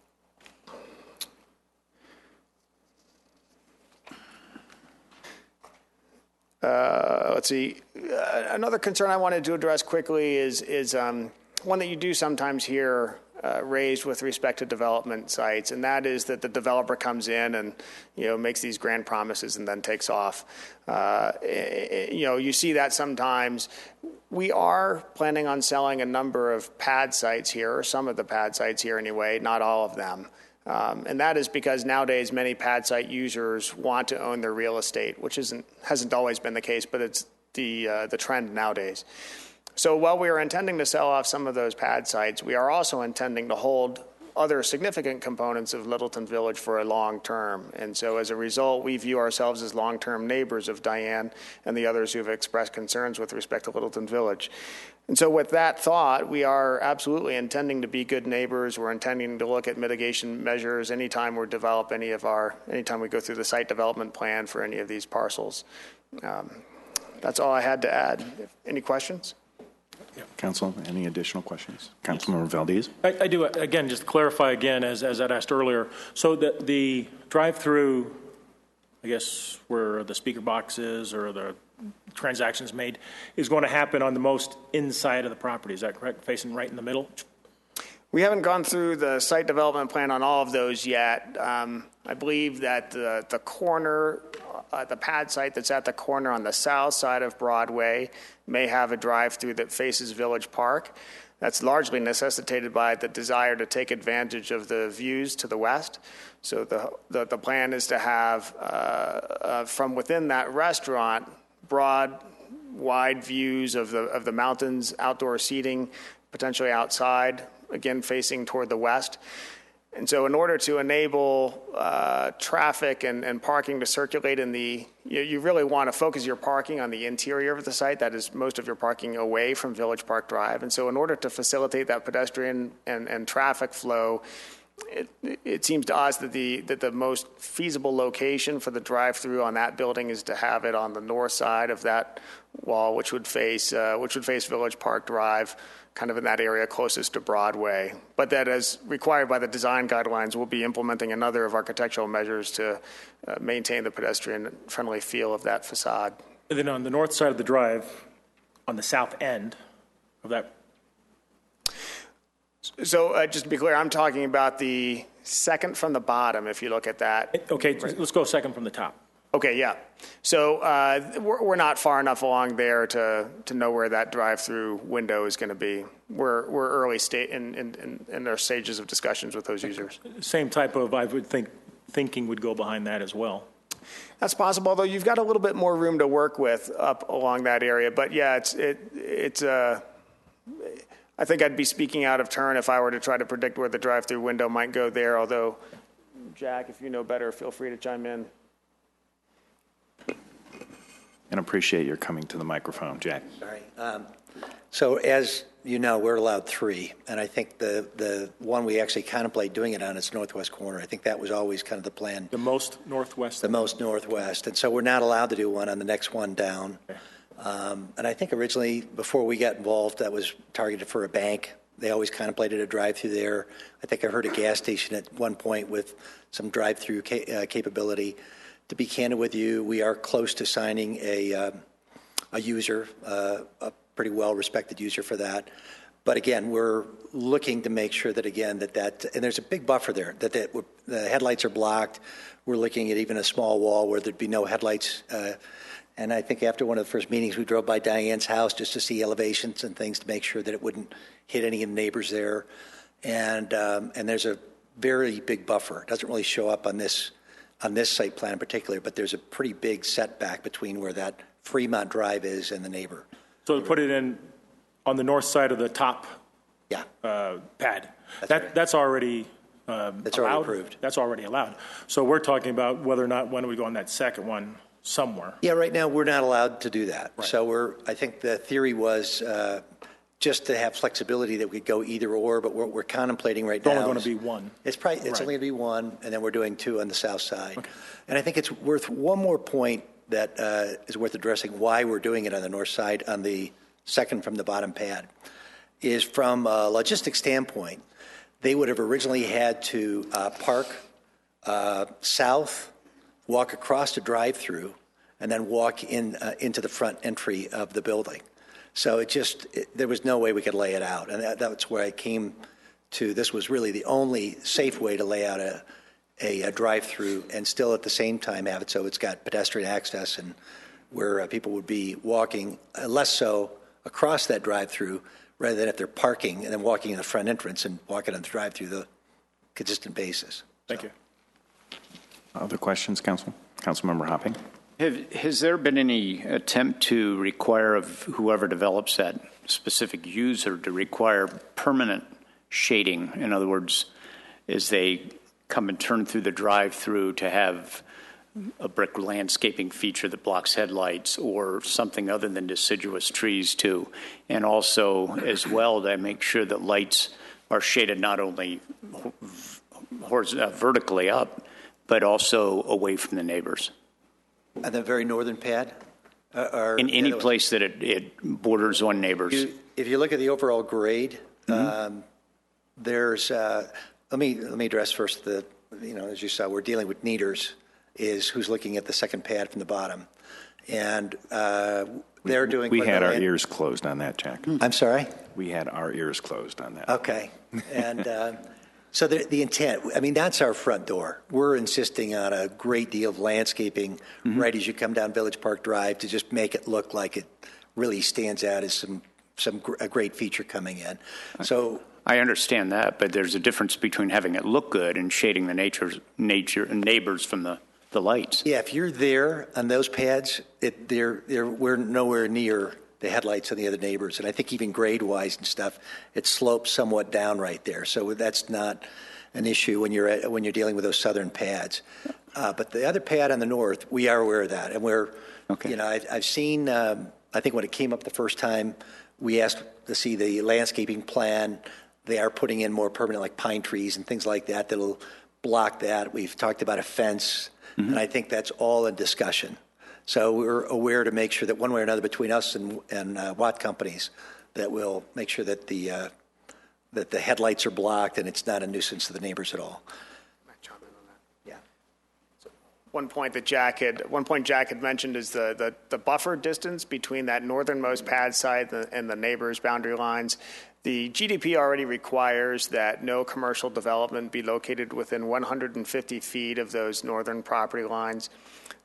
Let's see. Another concern I wanted to address quickly is one that you do sometimes hear raised with respect to development sites, and that is that the developer comes in and makes these grand promises and then takes off. You see that sometimes. We are planning on selling a number of pad sites here, or some of the pad sites here anyway, not all of them. And that is because nowadays many pad site users want to own their real estate, which hasn't always been the case, but it's the trend nowadays. So while we are intending to sell off some of those pad sites, we are also intending to hold other significant components of Littleton Village for a long term. And so as a result, we view ourselves as long-term neighbors of Diane and the others who have expressed concerns with respect to Littleton Village. And so with that thought, we are absolutely intending to be good neighbors. We're intending to look at mitigation measures anytime we develop anytime we go through the site development plan for any of these parcels. That's all I had to add. Any questions? Council, any additional questions? Councilmember Valdez? I do. Again, just to clarify again, as I'd asked earlier, so the drive-through, I guess, where the speaker box is or the transactions made, is going to happen on the most inside of the property. Is that correct? Facing right in the middle? We haven't gone through the site development plan on all of those yet. I believe that the corner, the pad site that's at the corner on the south side of Broadway may have a drive-through that faces Village Park. That's largely necessitated by the desire to take advantage of the views to the west. So the plan is to have, from within that restaurant, broad, wide views of the mountains, outdoor seating, potentially outside, again facing toward the west. And so in order to enable traffic and parking to circulate you really want to focus your parking on the interior of the site. That is most of your parking away from Village Park Drive. And so in order to facilitate that pedestrian and traffic flow, it seems to us that the most feasible location for the drive-through on that building is to have it on the north side of that wall, which would face Village Park Drive, kind of in that area closest to Broadway. But that, as required by the design guidelines, we'll be implementing another of architectural measures to maintain the pedestrian-friendly feel of that facade. And then on the north side of the drive, on the south end of that. So just to be clear, I'm talking about the second from the bottom, if you look at that. Okay, let's go second from the top. Okay, yeah. So we're not far enough along there to know where that drive-through window is going to be. We're early in our stages of discussions with those users. Same type of, I would think, thinking would go behind that as well. That's possible, although you've got a little bit more room to work with up along that area. But yeah, it's I think I'd be speaking out of turn if I were to try to predict where the drive-through window might go there. Although, Jack, if you know better, feel free to chime in. And appreciate your coming to the microphone, Jack. All right. So as you know, we're allowed 3, and I think the one we actually contemplate doing it on is northwest corner. I think that was always kind of the plan. The most northwest? The most northwest. And so we're not allowed to do one on the next one down. Okay. And I think originally, before we got involved, that was targeted for a bank. They always contemplated a drive-through there. I think I heard a gas station at one point with some drive-through capability. To be candid with you, we are close to signing a user, a pretty well-respected user for that. But again, we're looking to make sure that, again, and there's a big buffer there, that the headlights are blocked. We're looking at even a small wall where there'd be no headlights. And I think after one of the first meetings, we drove by Diane's house just to see elevations and things to make sure that it wouldn't hit any of the neighbors there. And there's a very big buffer. It doesn't really show up on this site plan in particular, but there's a pretty big setback between where that Fremont Drive is and the neighbor. So to put it in on the north side of the top pad, that's already That's allowed? already approved. That's already allowed. So we're talking about whether or not when we go on that second one somewhere. Yeah, right now we're not allowed to do that. Right. So I think the theory was just to have flexibility that we could go either or, but what we're contemplating right now. It's only going to be one. It's Right. only going to be one, and then we're doing 2 on the south side. Okay. And I think it's worth one more point that is worth addressing why we're doing it on the north side on the second from the bottom pad is from a logistics standpoint, they would have originally had to park south, walk across the drive-through, and then walk into the front entry of the building. So there was no way we could lay it out. And that's where I came to, this was really the only safe way to lay out a drive-through and still at the same time have it so it's got pedestrian access and where people would be walking less so across that drive-through rather than if they're parking and then walking in the front entrance and walking on the drive-through the consistent basis. Thank you. Other questions, Council? Councilmember Hopping? Has there been any attempt to require of whoever develops that specific user to require permanent shading? In other words, as they come and turn through the drive-through to have a brick landscaping feature that blocks headlights or something other than deciduous trees too. And also as well to make sure that lights are shaded not only vertically up, but also away from the neighbors. At the very northern pad? In any place that it borders on neighbors. If you look at the overall grade, there's, let me address first as you saw, we're dealing with Neaters, is who's looking at the second pad from the bottom. And they're doing. We had our ears closed on that, Jack. I'm sorry? We had our ears closed on that. Okay. And so the intent, that's our front door. We're insisting on a great deal of landscaping right as you come down Village Park Drive to just make it look like it really stands out as a great feature coming in. So I understand that, but there's a difference between having it look good and shading the neighbors from the lights. Yeah, if you're there on those pads, we're nowhere near the headlights and the other neighbors. And I think even grade-wise and stuff, it slopes somewhat down right there. So that's not an issue when you're dealing with those southern pads. But the other pad on the north, we are aware of that. And we're, I've seen, I think when it came up the first time, we asked to see the landscaping plan. They are putting in more permanent, like pine trees and things like that, that'll block that. We've talked about a fence, and I think that's all in discussion. So we're aware to make sure that one way or another between us and Watt companies that we'll make sure that the headlights are blocked and it's not a nuisance to the neighbors at all. Yeah. One point Jack had mentioned is the buffer distance between that northernmost pad site and the neighbors' boundary lines. The GDP already requires that no commercial development be located within 150 feet of those northern property lines.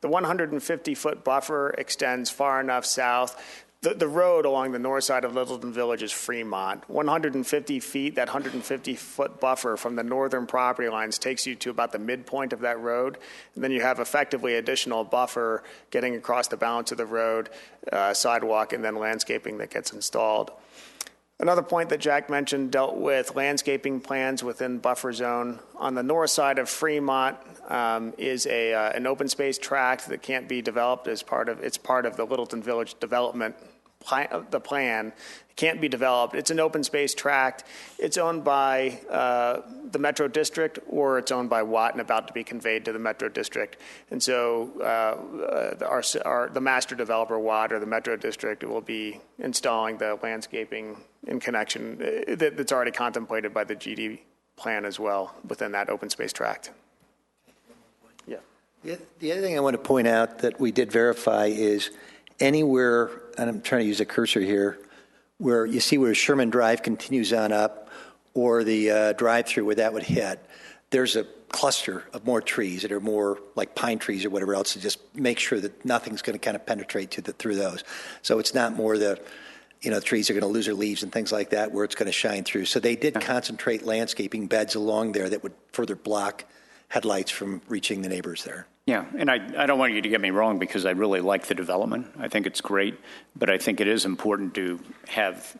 The 150-foot buffer extends far enough south. The road along the north side of Littleton Village is Fremont. 150 feet, that 150-foot buffer from the northern property lines takes you to about the midpoint of that road. And then you have effectively additional buffer getting across the balance of the road, sidewalk, and then landscaping that gets installed. Another point that Jack mentioned dealt with landscaping plans within buffer zone. On the north side of Fremont is an open space tract that can't be developed as part of the Littleton Village development the plan. It can't be developed. It's an open space tract. It's owned by the Metro District, or it's owned by Watt and about to be conveyed to the Metro District. And so the master developer, Watt, or the Metro District, will be installing the landscaping in connection that's already contemplated by the GD plan as well within that open space tract. Yeah. The other thing I want to point out that we did verify is anywhere, and I'm trying to use a cursor here, where you see where Sherman Drive continues on up, or the drive-through where that would hit, there's a cluster of more trees that are more like pine trees or whatever else to just make sure that nothing's going to kind of penetrate through those. So it's not more the trees are going to lose their leaves and things like that where it's going to shine through. So they did concentrate landscaping beds along there that would further block headlights from reaching the neighbors there. Yeah, and I don't want you to get me wrong because I really like the development. I think it's great, but I think it is important to have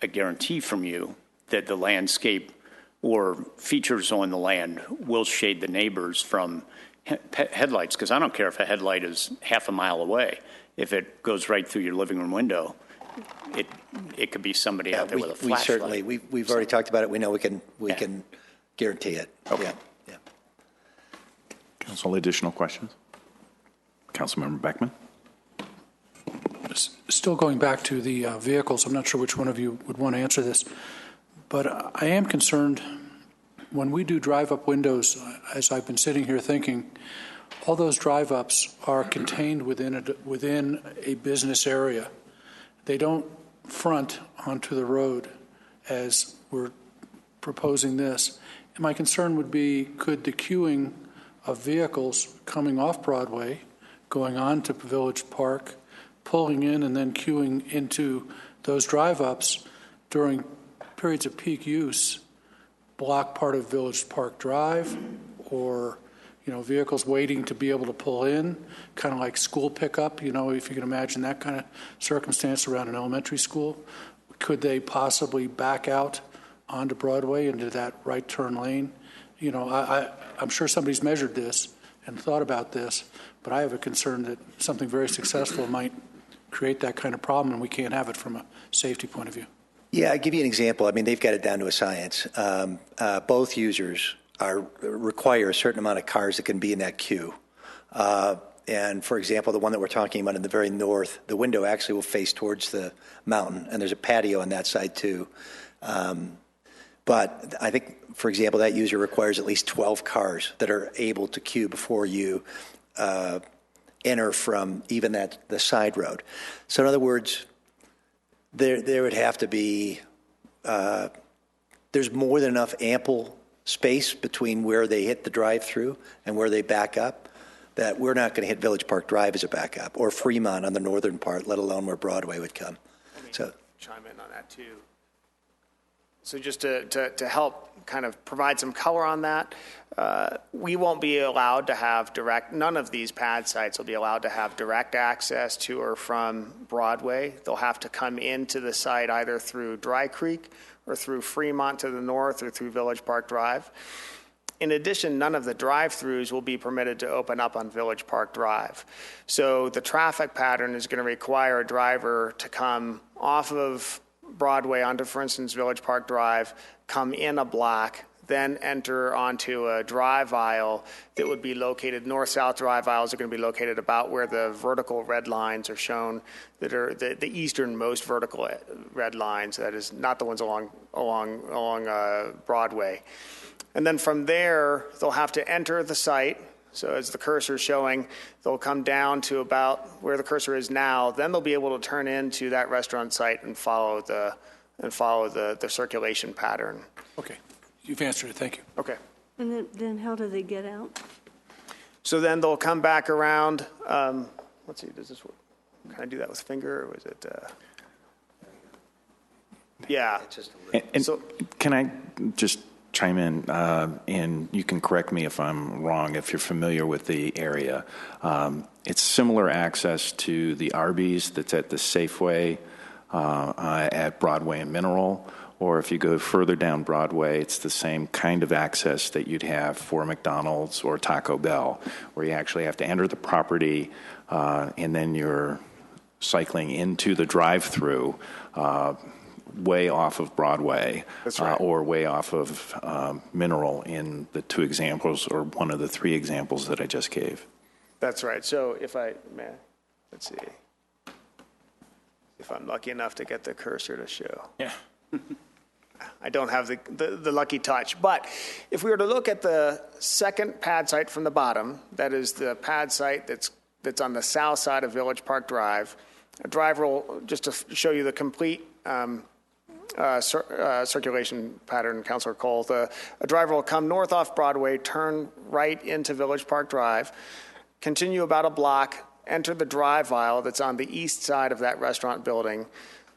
a guarantee from you that the landscape or features on the land will shade the neighbors from headlights, because I don't care if a headlight is half a mile away. If it goes right through your living room window, it could be somebody out there with a flashlight. We've already talked about it. We know we can guarantee it. Okay. Yeah. Council, additional questions? Councilmember Beckman? Still going back to the vehicles, I'm not sure which one of you would want to answer this, but I am concerned when we do drive-up windows, as I've been sitting here thinking, all those drive-ups are contained within a business area. They don't front onto the road as we're proposing this. And my concern would be, could the queuing of vehicles coming off Broadway, going on to Village Park, pulling in and then queuing into those drive-ups during periods of peak use, block part of Village Park Drive, or vehicles waiting to be able to pull in, kind of like school pickup, if you can imagine that kind of circumstance around an elementary school. Could they possibly back out onto Broadway into that right turn lane? I'm sure somebody's measured this and thought about this, but I have a concern that something very successful might create that kind of problem, and we can't have it from a safety point of view. Yeah, I'll give you an example. I mean, they've got it down to a science. Both users require a certain amount of cars that can be in that queue. And for example, the one that we're talking about in the very north, the window actually will face towards the mountain, and there's a patio on that side too. But I think, for example, that user requires at least 12 cars that are able to queue before you enter from even the side road. So in other words, there would have to be, there's more than enough ample space between where they hit the drive-through and where they back up that we're not going to hit Village Park Drive as a backup, or Fremont on the northern part, let alone where Broadway would come. So chime in on that too. So just to help kind of provide some color on that, we won't be allowed to have none of these pad sites will be allowed to have direct access to or from Broadway. They'll have to come into the site either through Dry Creek or through Fremont to the north or through Village Park Drive. In addition, none of the drive-throughs will be permitted to open up on Village Park Drive. So the traffic pattern is going to require a driver to come off of Broadway onto, for instance, Village Park Drive, come in a block, then enter onto a drive aisle that would be located, north-south drive aisles are going to be located about where the vertical red lines are shown, that are the easternmost vertical red lines, that is not the ones along Broadway. And then from there, they'll have to enter the site. So as the cursor is showing, they'll come down to about where the cursor is now. Then they'll be able to turn into that restaurant site and follow the circulation pattern. Okay, you've answered it. Thank you. Okay. And then how do they get out? So then they'll come back around. Let's see, does this work? Can I do that with finger, or was it? Yeah. And so can I just chime in, and you can correct me if I'm wrong, if you're familiar with the area. It's similar access to the Arby's that's at the Safeway at Broadway and Mineral, or if you go further down Broadway, it's the same kind of access that you'd have for McDonald's or Taco Bell, where you actually have to enter the property and then you're cycling into the drive-through way off of Broadway. That's right. Or way off of Mineral in the two examples or one of the three examples that I just gave. That's right. So let's see. If I'm lucky enough to get the cursor to show. Yeah. I don't have the lucky touch. But if we were to look at the second pad site from the bottom, that is the pad site that's on the south side of Village Park Drive, a driver will, just to show you the complete circulation pattern, Councilor Cole, a driver will come north off Broadway, turn right into Village Park Drive, continue about a block, enter the drive aisle that's on the east side of that restaurant building,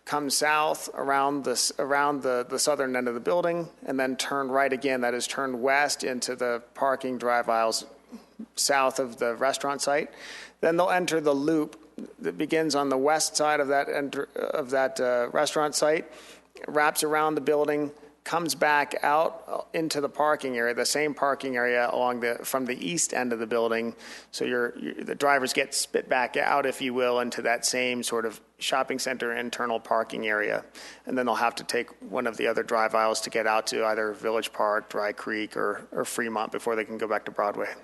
come south around the southern end of the building, and then turn right again. That is, turn west into the parking drive aisles south of the restaurant site. Then they'll enter the loop that begins on the west side of that restaurant site, wraps around the building, comes back out into the parking area, the same parking area from the east end of the building. So the drivers get spit back out, if you will, into that same sort of shopping center internal parking area. And then they'll have to take one of the other drive aisles to get out to either Village Park, Dry Creek, or Fremont before they can go back to Broadway.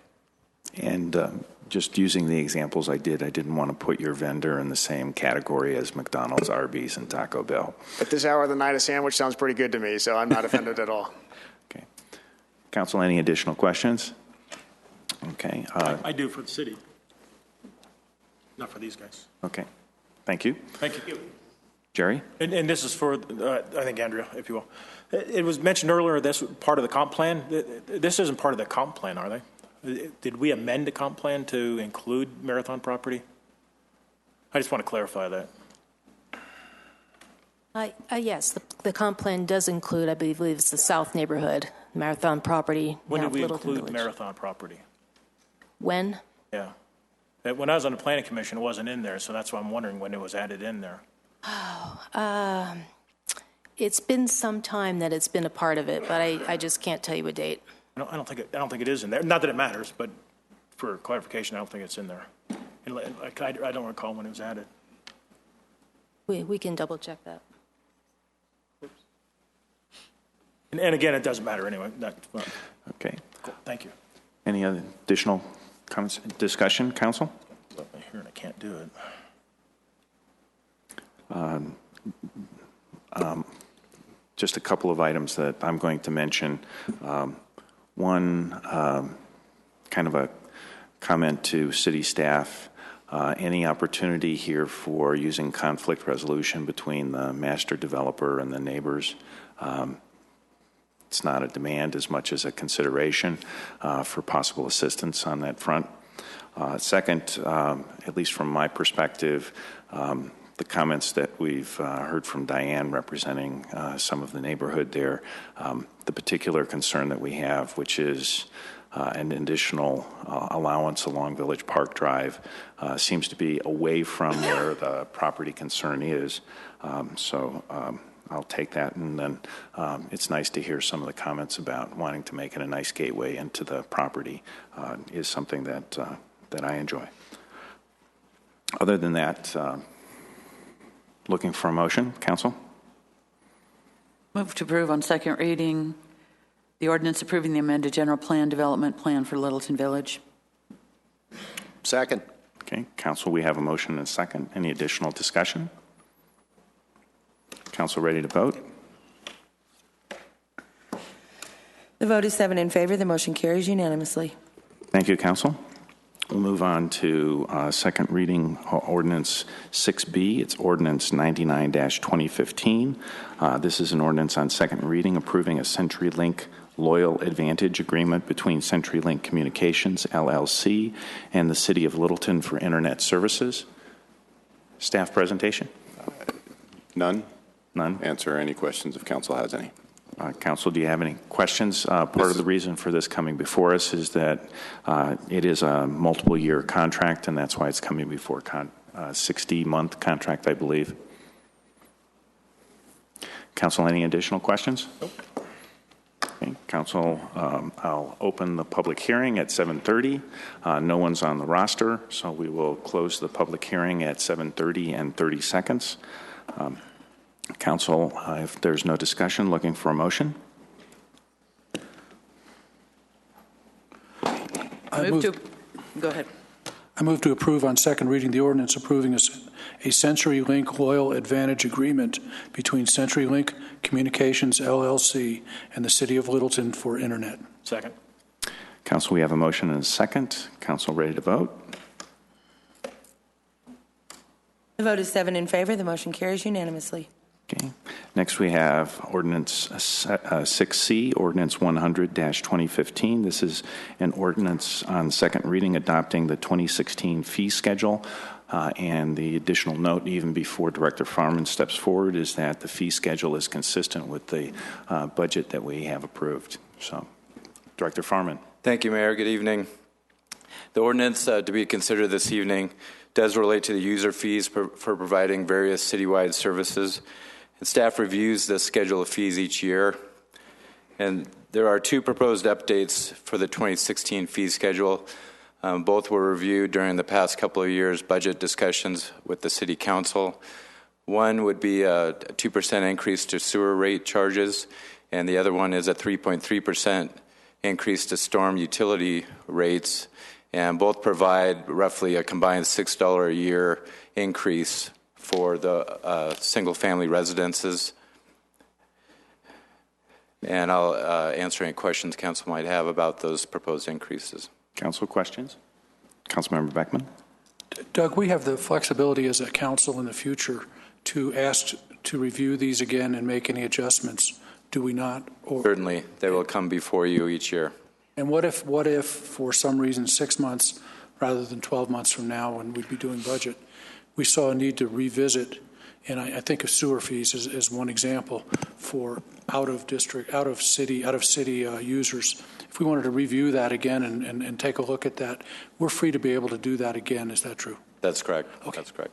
And just using the examples I didn't want to put your vendor in the same category as McDonald's, Arby's, and Taco Bell. At this hour of the night, a sandwich sounds pretty good to me, so I'm not offended at all. Okay. Council, any additional questions? Okay. I do for the city. Not for these guys. Okay. Thank you. Thank you. Jerry? And this is for, I think, Andrea, if you will. It was mentioned earlier, this part of the comp plan. This isn't part of the comp plan, are they? Did we amend the comp plan to include Marathon property? I just want to clarify that. Yes, the comp plan does include, I believe it's the south neighborhood, Marathon property. When did we Littleton include Village. Marathon property? When? Yeah. When I was on the planning commission, it wasn't in there, so that's why I'm wondering when it was added in there. It's been some time that it's been a part of it, but I just can't tell you a date. I don't think it is in there. Not that it matters, but for clarification, I don't think it's in there. I don't recall when it was added. We can double check that. And again, it doesn't matter anyway. Okay. Cool. Thank you. Any other additional comments, discussion, Council? Let me hear and I can't do it. Just a couple of items that I'm going to mention. One, kind of a comment to city staff. Any opportunity here for using conflict resolution between the master developer and the neighbors? It's not a demand as much as a consideration for possible assistance on that front. Second, at least from my perspective, the comments that we've heard from Diane representing some of the neighborhood there, the particular concern that we have, which is an additional allowance along Village Park Drive, seems to be away from where the property concern is. So I'll take that, and then it's nice to hear some of the comments about wanting to make it a nice gateway into the property is something that I enjoy. Other than that, looking for a motion, Council? Move to approve on second reading the ordinance approving the amended general plan development plan for Littleton Village. Second. Okay, Council, we have a motion and a second. Any additional discussion? Council ready to vote? The vote is 7 in favor. The motion carries unanimously. Thank you, Council. We'll move on to second reading ordinance 6B. It's ordinance 99-2015. This is an ordinance on second reading approving a CenturyLink Loyal Advantage Agreement between CenturyLink Communications, LLC, and the City of Littleton for Internet Services. Staff presentation? None. None. Answer any questions if Council has any. Council, do you have any questions? Part of the reason for this coming before us is that it is a multiple-year contract, and that's why it's coming before 60-month contract, I believe. Council, any additional questions? Nope. Okay, Council, I'll open the public hearing at 7:30. No one's on the roster, so we will close the public hearing at 7:30 and 30 seconds. Council, if there's no discussion, looking for a motion. Go ahead. I move to approve on second reading the ordinance approving a CenturyLink Loyal Advantage Agreement between CenturyLink Communications LLC and the City of Littleton for Internet. Second. Council, we have a motion and a second. Council, ready to vote? The vote is 7 in favor. The motion carries unanimously. Okay. Next, we have Ordinance 6C, Ordinance 100-2015. This is an ordinance on second reading adopting the 2016 fee schedule. And the additional note, even before Director Farman steps forward, is that the fee schedule is consistent with the budget that we have approved. So, Director Farman. Thank you, Mayor. Good evening. The ordinance to be considered this evening does relate to the user fees for providing various citywide services. And staff reviews the schedule of fees each year. And there are two proposed updates for the 2016 fee schedule. Both were reviewed during the past couple of years' budget discussions with the City Council. One would be a 2% increase to sewer rate charges, and the other one is a 3.3% increase to storm utility rates. And both provide roughly a combined $6 a year increase for the single-family residences. And I'll answer any questions council might have about those proposed increases. Council questions? Councilmember Beckman. Doug, we have the flexibility as a council in the future to ask to review these again and make any adjustments, do we not? Or, certainly, they will come before you each year. And what if for some reason 6 months rather than 12 months from now when we'd be doing budget, we saw a need to revisit, and I think of sewer fees as one example for out of city users. If we wanted to review that again and take a look at that, we're free to be able to do that again. Is that true? That's correct. Okay. That's correct.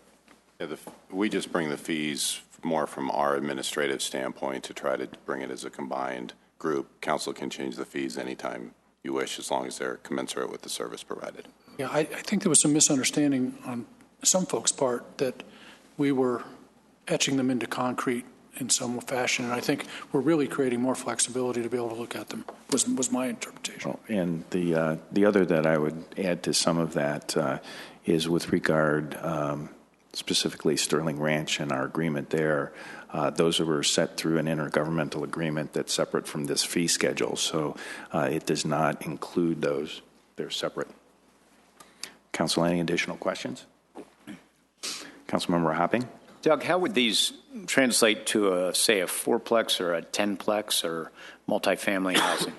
Yeah, we just bring the fees more from our administrative standpoint to try to bring it as a combined group. Council can change the fees anytime you wish, as long as they're commensurate with the service provided. Yeah, I think there was some misunderstanding on some folks' part that we were etching them into concrete in some fashion, and I think we're really creating more flexibility to be able to look at them, was my interpretation. Well, and the other that I would add to some of that is with regard specifically Sterling Ranch and our agreement there. Those were set through an intergovernmental agreement that's separate from this fee schedule, so it does not include those. They're separate. Council, any additional questions? Councilmember Hopping. Doug, how would these translate to, say, a fourplex or a 10plex or multifamily housing?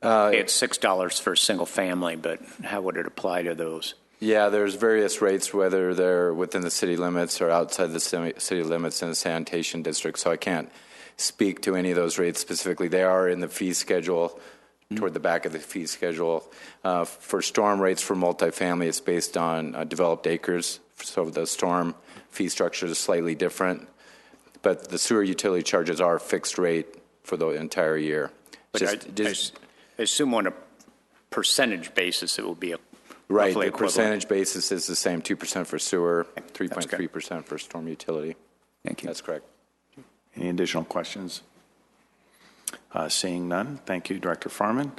It's $6 for a single family, but how would it apply to those? Yeah, there's various rates, whether they're within the city limits or outside the city limits in the sanitation district, so I can't speak to any of those rates specifically. They are in the fee schedule, toward the back of the fee schedule. For storm rates for multifamily, it's based on developed acres, so the storm fee structure is slightly different, but the sewer utility charges are fixed rate for the entire year. But I assume on a percentage basis it will be a right. The percentage basis is the same: 2% for sewer, 3.3% for storm utility. Thank you. That's correct. Any additional questions? Seeing none, thank you, Director Farman.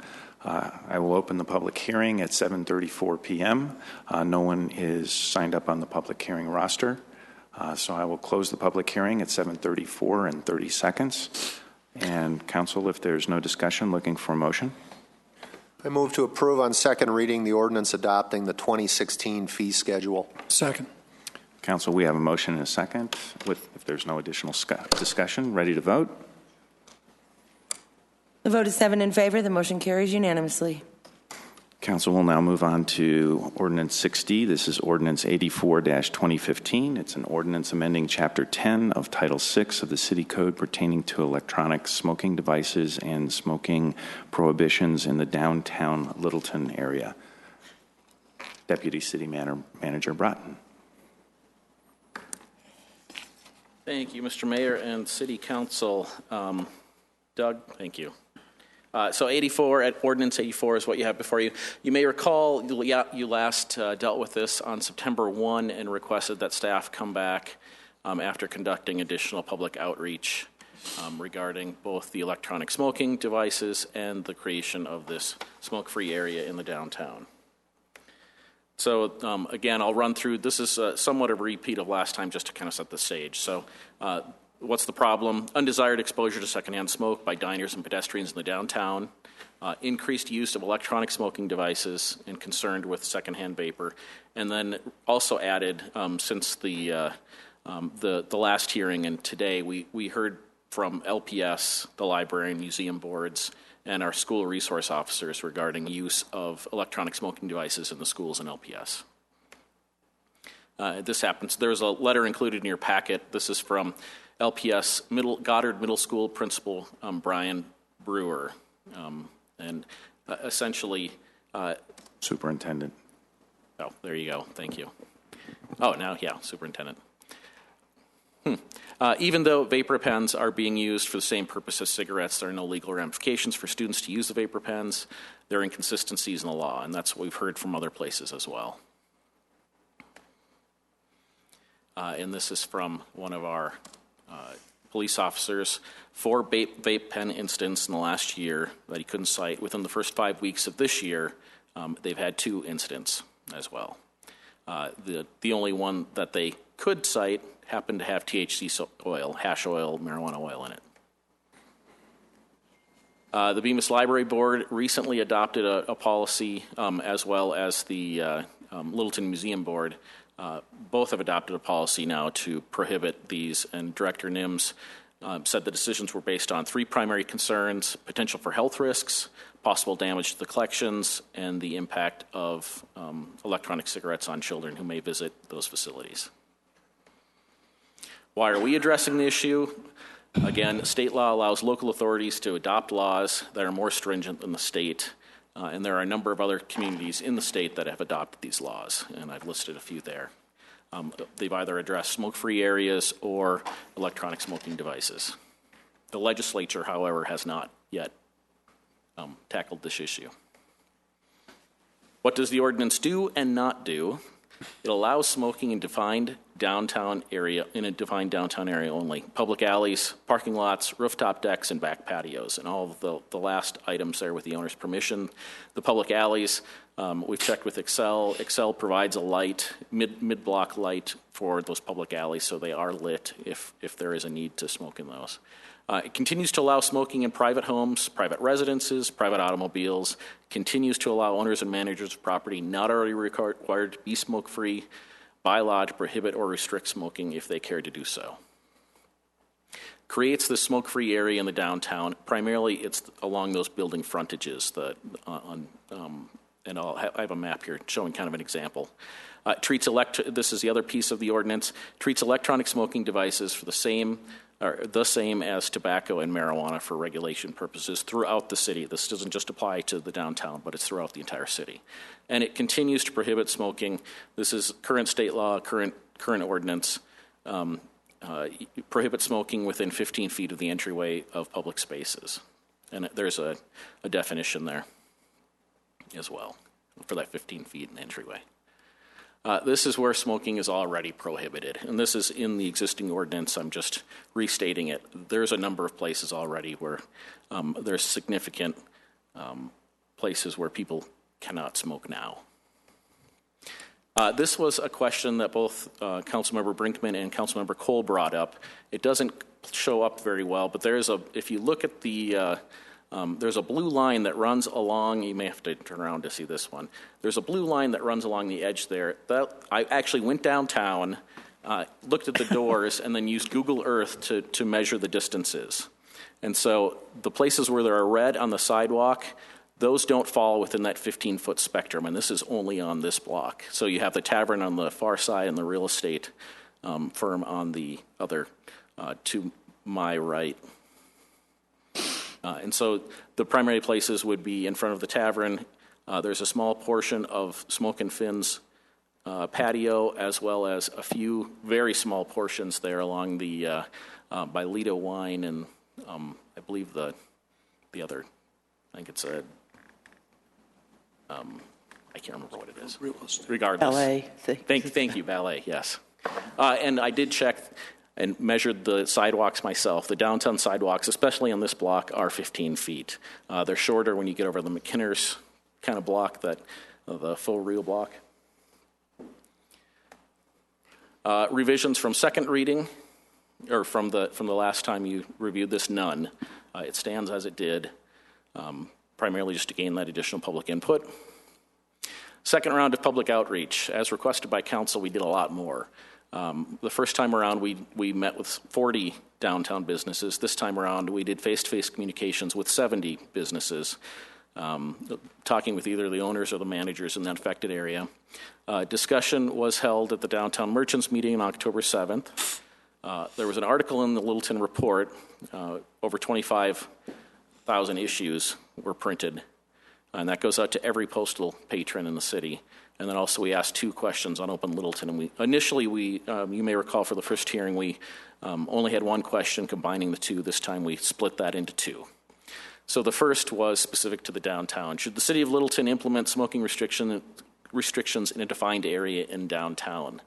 I will open the public hearing at 7:34 p.m. No one is signed up on the public hearing roster, so I will close the public hearing at 7:34 and 30 seconds. And Council, if there's no discussion, looking for a motion. I move to approve on second reading the ordinance adopting the 2016 fee schedule. Second. Council, we have a motion and a second. If there's no additional discussion, ready to vote? The vote is 7 in favor. The motion carries unanimously. Council will now move on to Ordinance 6D. This is Ordinance 84-2015. It's an ordinance amending Chapter 10 of Title 6 of the City Code pertaining to electronic smoking devices and smoking prohibitions in the downtown Littleton area. Deputy City Manager Broughton. Thank you, Mr. Mayor and City Council. Doug, thank you. So 84, Ordinance 84 is what you have before you. You may recall you last dealt with this on September 1 and requested that staff come back after conducting additional public outreach regarding both the electronic smoking devices and the creation of this smoke-free area in the downtown. So again, I'll run through, this is somewhat of a repeat of last time just to kind of set the stage. So what's the problem? Undesired exposure to secondhand smoke by diners and pedestrians in the downtown, increased use of electronic smoking devices and concerned with secondhand vapor, and then also added since the last hearing and today, we heard from LPS, the library and museum boards, and our school resource officers regarding use of electronic smoking devices in the schools and LPS. This happens. There's a letter included in your packet. This is from LPS Goddard Middle School Principal Brian Brewer, and essentially, Superintendent. Oh, there you go. Thank you. Oh, now, yeah, Superintendent. Even though vapor pens are being used for the same purpose as cigarettes, there are no legal ramifications for students to use the vapor pens. There are inconsistencies in the law, and that's what we've heard from other places as well. And this is from one of our police officers. 4 vape pen incidents in the last year that he couldn't cite. Within the first 5 weeks of this year, they've had 2 incidents as well. The only one that they could cite happened to have THC oil, hash oil, marijuana oil in it. The Bemis Library Board recently adopted a policy, as well as the Littleton Museum Board. Both have adopted a policy now to prohibit these, and Director Nims said the decisions were based on 3 primary concerns: potential for health risks, possible damage to the collections, and the impact of electronic cigarettes on children who may visit those facilities. Why are we addressing the issue? Again, state law allows local authorities to adopt laws that are more stringent than the state, and there are a number of other communities in the state that have adopted these laws, and I've listed a few there. They've either addressed smoke-free areas or electronic smoking devices. The legislature, however, has not yet tackled this issue. What does the ordinance do and not do? It allows smoking in a defined downtown area only. Public alleys, parking lots, rooftop decks, and back patios, and all of the last items there with the owner's permission. The public alleys, we've checked with Excel. Excel provides a light, mid-block light for those public alleys, so they are lit if there is a need to smoke in those. It continues to allow smoking in private homes, private residences, private automobiles. Continues to allow owners and managers of property not already required to be smoke-free by law to prohibit or restrict smoking if they care to do so. Creates the smoke-free area in the downtown. Primarily, it's along those building frontages. And I have a map here showing kind of an example. This is the other piece of the ordinance. Treats electronic smoking devices for the same as tobacco and marijuana for regulation purposes throughout the city. This doesn't just apply to the downtown, but it's throughout the entire city. And it continues to prohibit smoking. This is current state law, current ordinance. Prohibits smoking within 15 feet of the entryway of public spaces. And there's a definition there as well for that 15 feet in the entryway. This is where smoking is already prohibited, and this is in the existing ordinance. I'm just restating it. There's a number of places already where there's significant places where people cannot smoke now. This was a question that both Councilmember Brinkman and Councilmember Cole brought up. It doesn't show up very well, but if you look at the there's a blue line that runs along, you may have to turn around to see this one. There's a blue line that runs along the edge there. I actually went downtown, looked at the doors, and then used Google Earth to measure the distances. And so the places where there are red on the sidewalk, those don't fall within that 15-foot spectrum, and this is only on this block. So you have the tavern on the far side and the real estate firm on the other, to my right. And so the primary places would be in front of the tavern. There's a small portion of Smoke and Finn's patio, as well as a few very small portions there along the by Lido Wine and I believe the other, I think it's a, I can't remember what it is. Regardless. Ballet. Thank you, ballet, yes. And I did check and measured the sidewalks myself. The downtown sidewalks, especially on this block, are 15 feet. They're shorter when you get over the McKinners kind of block, that the full real block. Revisions from second reading, or from the last time you reviewed this, none. It stands as it did, primarily just to gain that additional public input. Second round of public outreach. As requested by council, we did a lot more. The first time around, we met with 40 downtown businesses. This time around, we did face-to-face communications with 70 businesses, talking with either the owners or the managers in that affected area. Discussion was held at the Downtown Merchants meeting on October 7th. There was an article in the Littleton Report. Over 25,000 issues were printed, and that goes out to every postal patron in the city. And then also we asked 2 questions on Open Littleton. And initially, you may recall for the first hearing, we only had 1 question combining the 2. This time we split that into 2. So the first was specific to the downtown. Should the city of Littleton implement smoking restrictions in a defined area in downtown?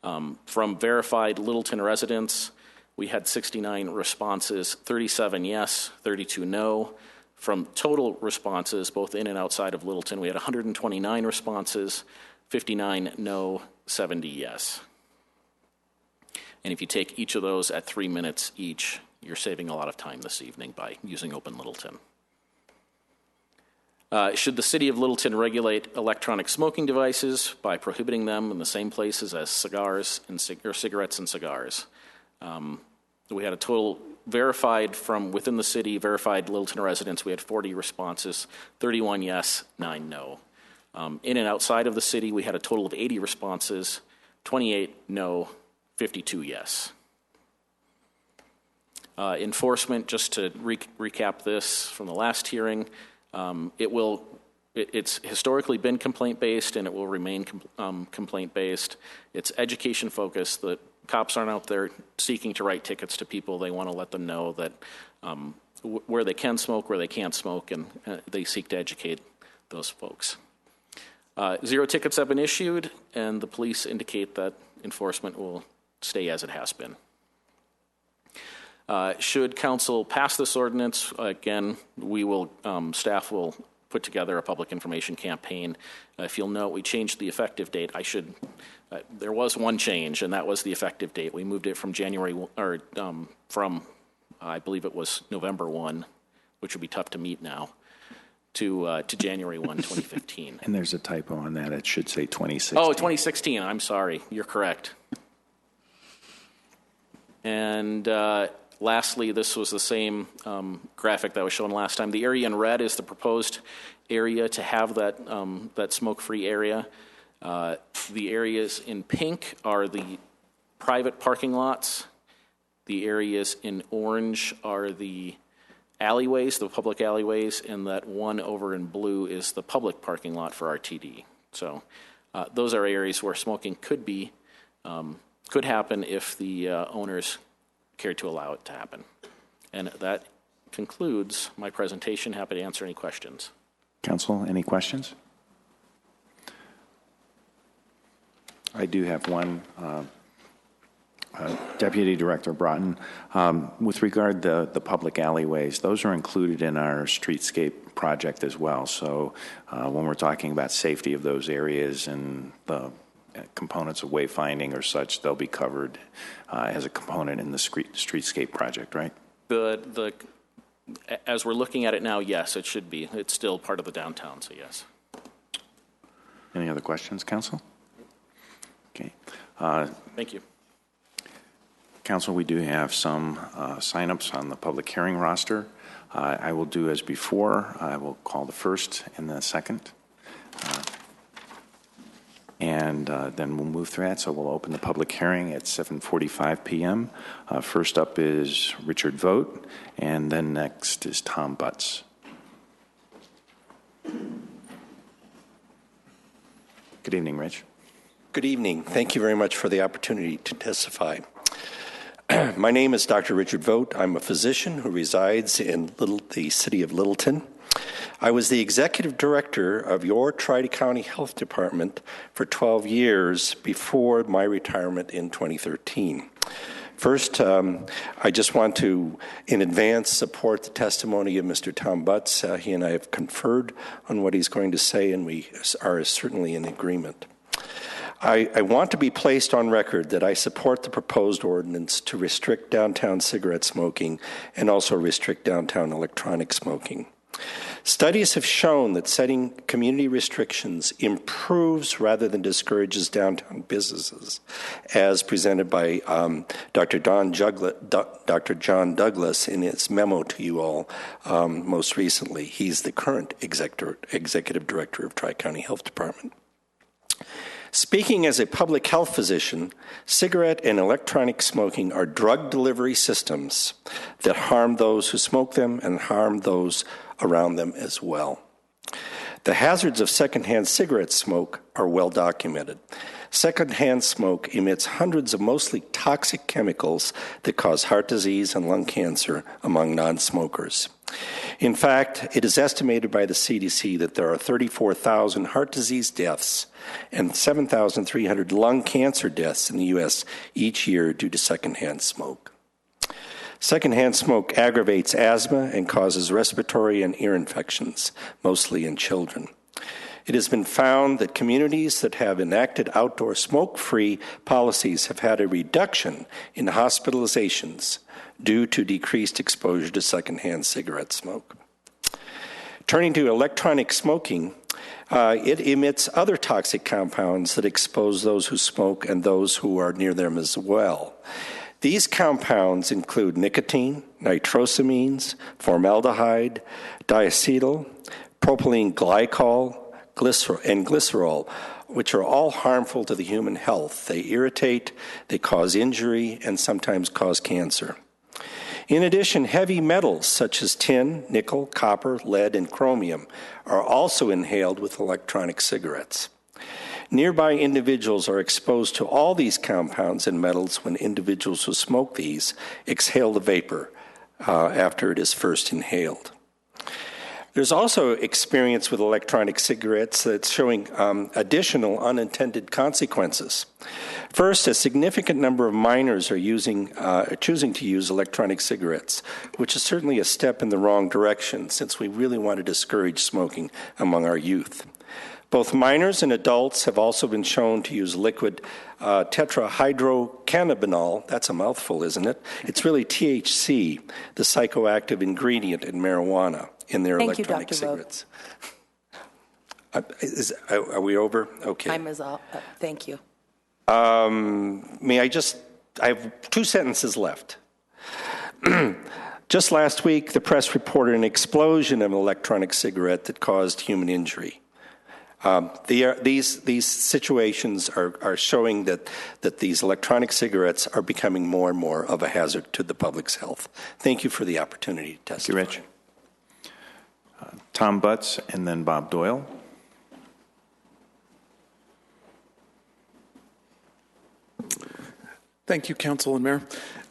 From verified Littleton residents, we had 69 responses, 37 yes, 32 no. From total responses, both in and outside of Littleton, we had 129 responses, 59 no, 70 yes. And if you take each of those at 3 minutes each, you're saving a lot of time this evening by using Open Littleton. Should the city of Littleton regulate electronic smoking devices by prohibiting them in the same places as cigars and cigarettes and cigars? We had a total verified from within the city, verified Littleton residents, we had 40 responses, 31 yes, 9 no. In and outside of the city, we had a total of 80 responses, 28 no, 52 yes. Enforcement, just to recap this from the last hearing, it's historically been complaint-based and it will remain complaint-based. It's education-focused. The cops aren't out there seeking to write tickets to people. They want to let them know that where they can smoke, where they can't smoke, and they seek to educate those folks. 0 tickets have been issued, and the police indicate that enforcement will stay as it has been. Should council pass this ordinance, again, staff will put together a public information campaign. If you'll note, we changed the effective date. There was one change, and that was the effective date. We moved it from I believe it was November 1, which would be tough to meet now, to January 1, 2015. And there's a typo on that. It should say 2016. Oh, 2016. I'm sorry. You're correct. And lastly, this was the same graphic that was shown last time. The area in red is the proposed area to have that smoke-free area. The areas in pink are the private parking lots. The areas in orange are the alleyways, the public alleyways, and that one over in blue is the public parking lot for RTD. So those are areas where smoking could happen if the owners cared to allow it to happen. And that concludes my presentation. Happy to answer any questions. Council, any questions? I do have one. Deputy Director Broughton, with regard to the public alleyways, those are included in our streetscape project as well. So when we're talking about safety of those areas and the components of wayfinding or such, they'll be covered as a component in the streetscape project, right? As we're looking at it now, yes, it should be. It's still part of the downtown, so yes. Any other questions, Council? Okay. Thank you. Council, we do have some sign-ups on the public hearing roster. I will do as before. I will call the first and the second. And then we'll move through that. So we'll open the public hearing at 7:45 p.m. First up is Richard Vogt, and then next is Tom Butts. Good evening, Rich. Good evening. Thank you very much for the opportunity to testify. My name is Dr. Richard Vogt. I'm a physician who resides in the city of Littleton. I was the executive director of your Tri-County Health Department for 12 years before my retirement in 2013. First, I just want to, in advance, support the testimony of Mr. Tom Butts. He and I have conferred on what he's going to say, and we are certainly in agreement. I want to be placed on record that I support the proposed ordinance to restrict downtown cigarette smoking and also restrict downtown electronic smoking. Studies have shown that setting community restrictions improves rather than discourages downtown businesses, as presented by Dr. John Douglas in his memo to you all most recently. He's the current executive director of Tri-County Health Department. Speaking as a public health physician, cigarette and electronic smoking are drug delivery systems that harm those who smoke them and harm those around them as well. The hazards of secondhand cigarette smoke are well documented. Secondhand smoke emits hundreds of mostly toxic chemicals that cause heart disease and lung cancer among non-smokers. In fact, it is estimated by the CDC that there are 34,000 heart disease deaths and 7,300 lung cancer deaths in the U.S. each year due to secondhand smoke. Secondhand smoke aggravates asthma and causes respiratory and ear infections, mostly in children. It has been found that communities that have enacted outdoor smoke-free policies have had a reduction in hospitalizations due to decreased exposure to secondhand cigarette smoke. Turning to electronic smoking, it emits other toxic compounds that expose those who smoke and those who are near them as well. These compounds include nicotine, nitrosamines, formaldehyde, diacetyl, propylene glycol, and glycerol, which are all harmful to the human health. They irritate, they cause injury, and sometimes cause cancer. In addition, heavy metals such as tin, nickel, copper, lead, and chromium are also inhaled with electronic cigarettes. Nearby individuals are exposed to all these compounds and metals when individuals who smoke these exhale the vapor after it is first inhaled. There's also experience with electronic cigarettes that's showing additional unintended consequences. First, a significant number of minors are choosing to use electronic cigarettes, which is certainly a step in the wrong direction since we really want to discourage smoking among our youth. Both minors and adults have also been shown to use liquid tetrahydrocannabinol. That's a mouthful, isn't it? It's really THC, the psychoactive ingredient in marijuana, in their electronic cigarettes. Are we over? Okay. Time is up. Thank you. I have 2 sentences left. Just last week, the press reported an explosion of an electronic cigarette that caused human injury. These situations are showing that these electronic cigarettes are becoming more and more of a hazard to the public's health. Thank you for the opportunity to testify. Thank you, Rich. Tom Butts and then Bob Doyle. Thank you, Council and Mayor.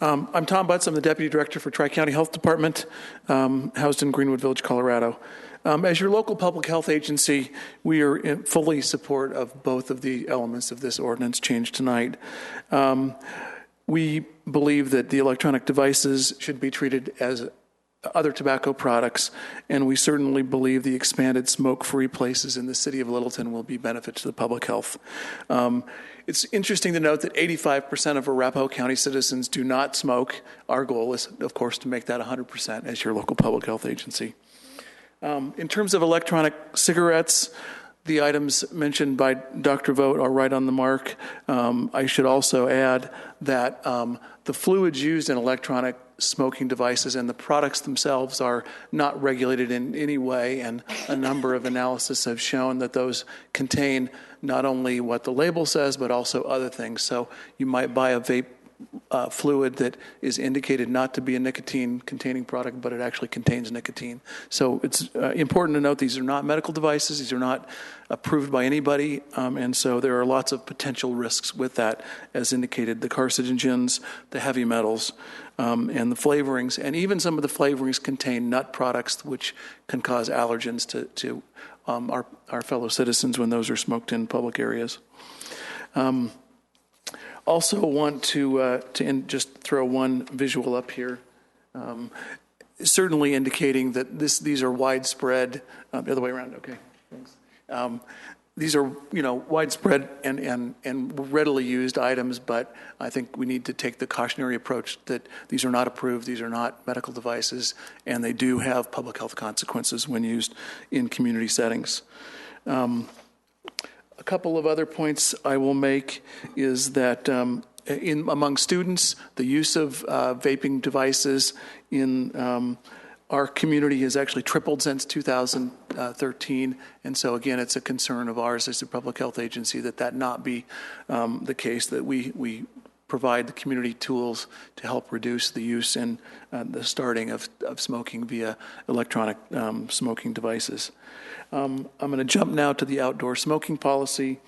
I'm Tom Butts. I'm the Deputy Director for Tri-County Health Department, housed in Greenwood Village, Colorado. As your local public health agency, we are in fully support of both of the elements of this ordinance change tonight. We believe that the electronic devices should be treated as other tobacco products, and we certainly believe the expanded smoke-free places in the city of Littleton will be benefit to the public health. It's interesting to note that 85% of Arapahoe County citizens do not smoke. Our goal is, of course, to make that 100% as your local public health agency. In terms of electronic cigarettes, the items mentioned by Dr. Vogt are right on the mark. I should also add that the fluids used in electronic smoking devices and the products themselves are not regulated in any way, and a number of analyses have shown that those contain not only what the label says, but also other things. So you might buy a vape fluid that is indicated not to be a nicotine-containing product, but it actually contains nicotine. So it's important to note these are not medical devices. These are not approved by anybody, and so there are lots of potential risks with that, as indicated, the carcinogens, the heavy metals, and the flavorings. And even some of the flavorings contain nut products, which can cause allergens to our fellow citizens when those are smoked in public areas. Also want to just throw one visual up here, certainly indicating that these are widespread. The other way around, okay. Thanks. These are widespread and readily used items, but I think we need to take the cautionary approach that these are not approved, these are not medical devices, and they do have public health consequences when used in community settings. A couple of other points I will make is that among students, the use of vaping devices in our community has actually tripled since 2013, and so again, it's a concern of ours as a public health agency that not be the case, that we provide the community tools to help reduce the use and the starting of smoking via electronic smoking devices. I'm going to jump now to the outdoor smoking policy.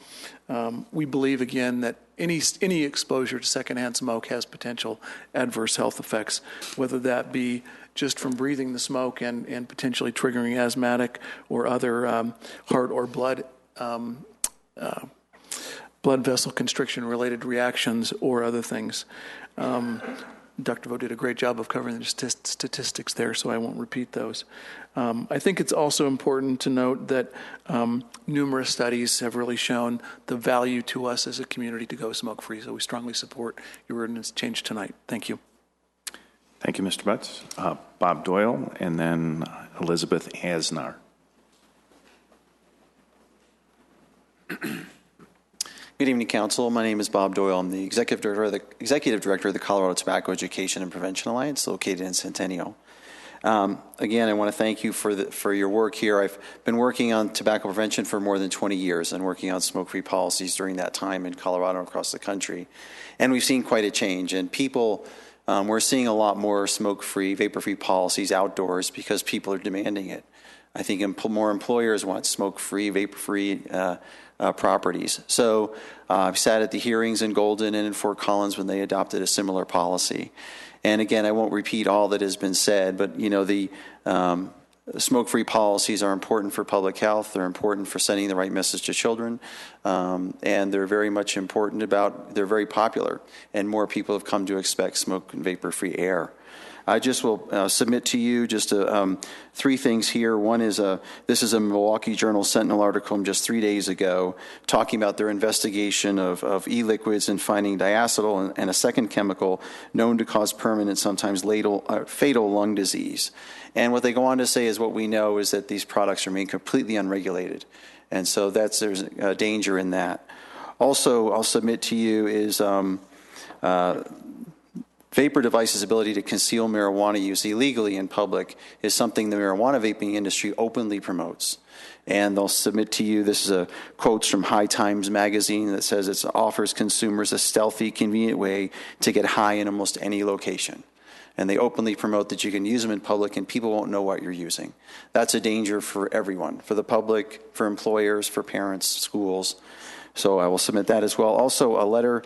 We believe, again, that any exposure to secondhand smoke has potential adverse health effects, whether that be just from breathing the smoke and potentially triggering asthmatic or other heart or blood vessel constriction related reactions or other things. Dr. Vo did a great job of covering the statistics there, so I won't repeat those. I think it's also important to note that numerous studies have really shown the value to us as a community to go smoke-free, so we strongly support your ordinance change tonight. Thank you. Thank you, Mr. Butts. Bob Doyle, and then Elizabeth Asnar. Good evening, Council. My name is Bob Doyle. I'm the Executive Director of the Colorado Tobacco Education and Prevention Alliance, located in Centennial. Again, I want to thank you for your work here. I've been working on tobacco prevention for more than 20 years and working on smoke-free policies during that time in Colorado and across the country. And we've seen quite a change. And people, we're seeing a lot more smoke-free, vapor-free policies outdoors because people are demanding it. I think more employers want smoke-free, vapor-free properties. So I've sat at the hearings in Golden and in Fort Collins when they adopted a similar policy. And again, I won't repeat all that has been said, but the smoke-free policies are important for public health. They're important for sending the right message to children, and they're very much important they're very popular, and more people have come to expect smoke and vapor-free air. I just will submit to you just three things here. One is this is a Milwaukee Journal Sentinel article from just 3 days ago talking about their investigation of e-liquids and finding diacetyl and a second chemical known to cause permanent, sometimes fatal lung disease. And what they go on to say is what we know is that these products remain completely unregulated. And so there's a danger in that. Also, I'll submit to you is vapor devices' ability to conceal marijuana use illegally in public is something the marijuana vaping industry openly promotes. And they'll submit to you, this is a quotes from High Times magazine that says it offers consumers a stealthy, convenient way to get high in almost any location. And they openly promote that you can use them in public and people won't know what you're using. That's a danger for everyone, for the public, for employers, for parents, schools. So I will submit that as well. Also, a letter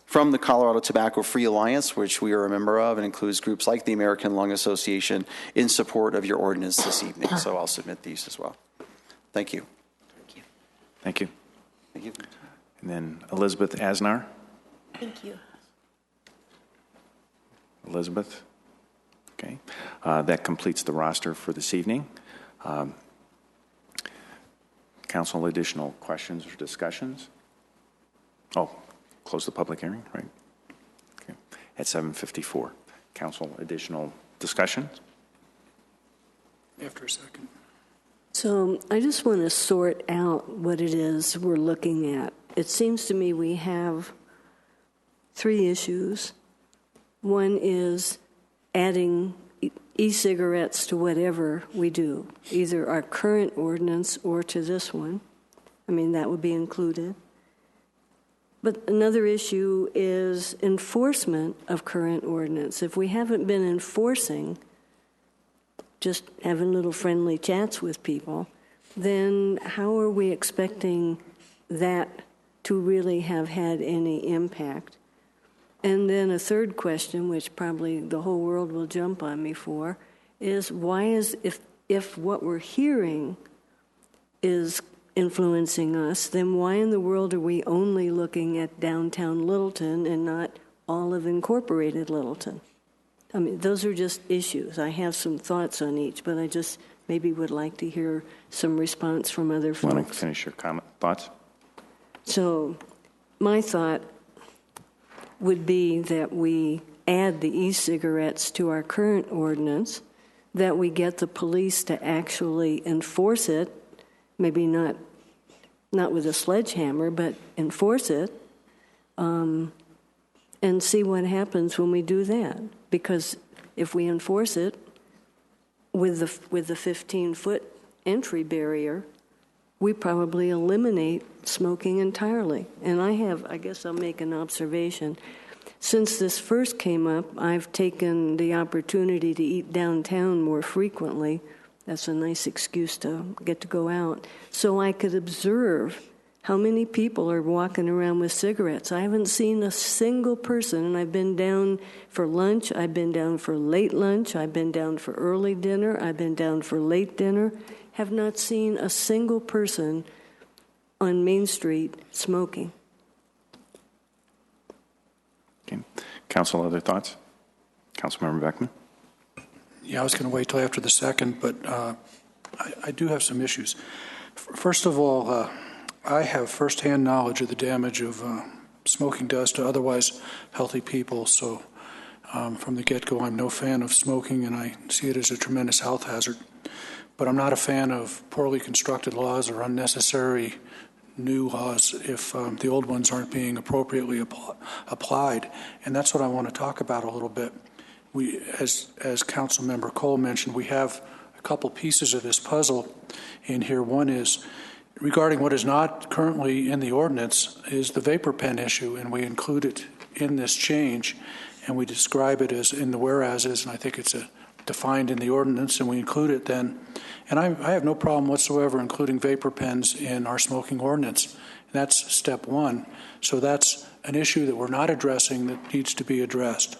from the Colorado Tobacco Free Alliance, which we are a member of, and includes groups like the American Lung Association in support of your ordinance this evening. So I'll submit these as well. Thank you. Thank you. Thank you. And then Elizabeth Asnar. Thank you. Elizabeth. Okay. That completes the roster for this evening. Council, additional questions or discussions? Oh. Close the public hearing, right? Okay. At 7:54. Council, additional discussion? After a second. So I just want to sort out what it is we're looking at. It seems to me we have three issues. One is adding e-cigarettes to whatever we do, either our current ordinance or to this one. I mean, that would be included. But another issue is enforcement of current ordinance. If we haven't been enforcing, just having little friendly chats with people, then how are we expecting that to really have had any impact? And then a third question, which probably the whole world will jump on me for, is why is, if what we're hearing is influencing us, then why in the world are we only looking at downtown Littleton and not all of incorporated Littleton? I mean, those are just issues. I have some thoughts on each, but I just maybe would like to hear some response from other folks. Want to finish your thoughts? So my thought would be that we add the e-cigarettes to our current ordinance, that we get the police to actually enforce it, maybe not with a sledgehammer, but enforce it, and see what happens when we do that. Because if we enforce it with the 15-foot entry barrier, we probably eliminate smoking entirely. And I guess I'll make an observation. Since this first came up, I've taken the opportunity to eat downtown more frequently. That's a nice excuse to get to go out. So I could observe how many people are walking around with cigarettes. I haven't seen a single person, and I've been down for lunch, I've been down for late lunch, I've been down for early dinner, I've been down for late dinner, have not seen a single person on Main Street smoking. Okay. Council, other thoughts? Councilmember Beckman? Yeah, I was going to wait till after the second, but I do have some issues. First of all, I have firsthand knowledge of the damage of smoking does to otherwise healthy people. So from the get-go, I'm no fan of smoking, and I see it as a tremendous health hazard. But I'm not a fan of poorly constructed laws or unnecessary new laws if the old ones aren't being appropriately applied. And that's what I want to talk about a little bit. We, as Councilmember Cole mentioned, we have a couple pieces of this puzzle in here. One is regarding what is not currently in the ordinance is the vapor pen issue, and we include it in this change, and we describe it as in the whereases, and I think it's defined in the ordinance, and we include it then. And I have no problem whatsoever including vapor pens in our smoking ordinance. That's step one. So that's an issue that we're not addressing that needs to be addressed.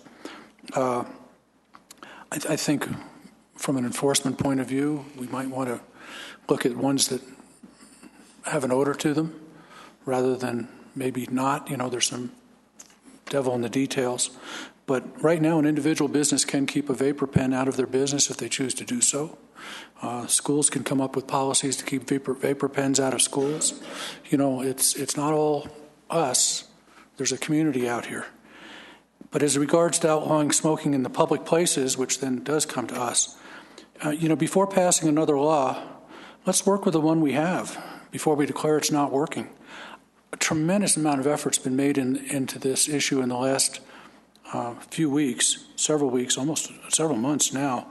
I think from an enforcement point of view, we might want to look at ones that have an odor to them rather than maybe not. You know, there's some devil in the details. But right now, an individual business can keep a vapor pen out of their business if they choose to do so. Schools can come up with policies to keep vapor pens out of schools. You know, it's not all us. There's a community out here. But as regards to outlawing smoking in the public places, which then does come to us, you know, before passing another law, let's work with the one we have before we declare it's not working. A tremendous amount of effort's been made into this issue in the last few weeks, several weeks, almost several months now.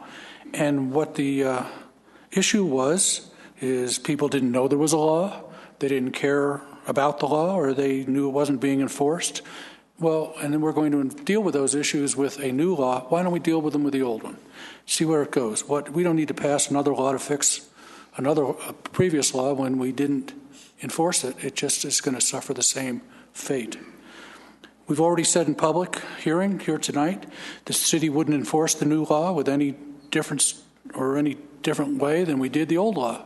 And what the issue was is people didn't know there was a law, they didn't care about the law, or they knew it wasn't being enforced. Well, and then we're going to deal with those issues with a new law. Why don't we deal with them with the old one? See where it goes. We don't need to pass another law to fix a previous law when we didn't enforce it. It just is going to suffer the same fate. We've already said in public hearing here tonight, the city wouldn't enforce the new law with any difference or any different way than we did the old law.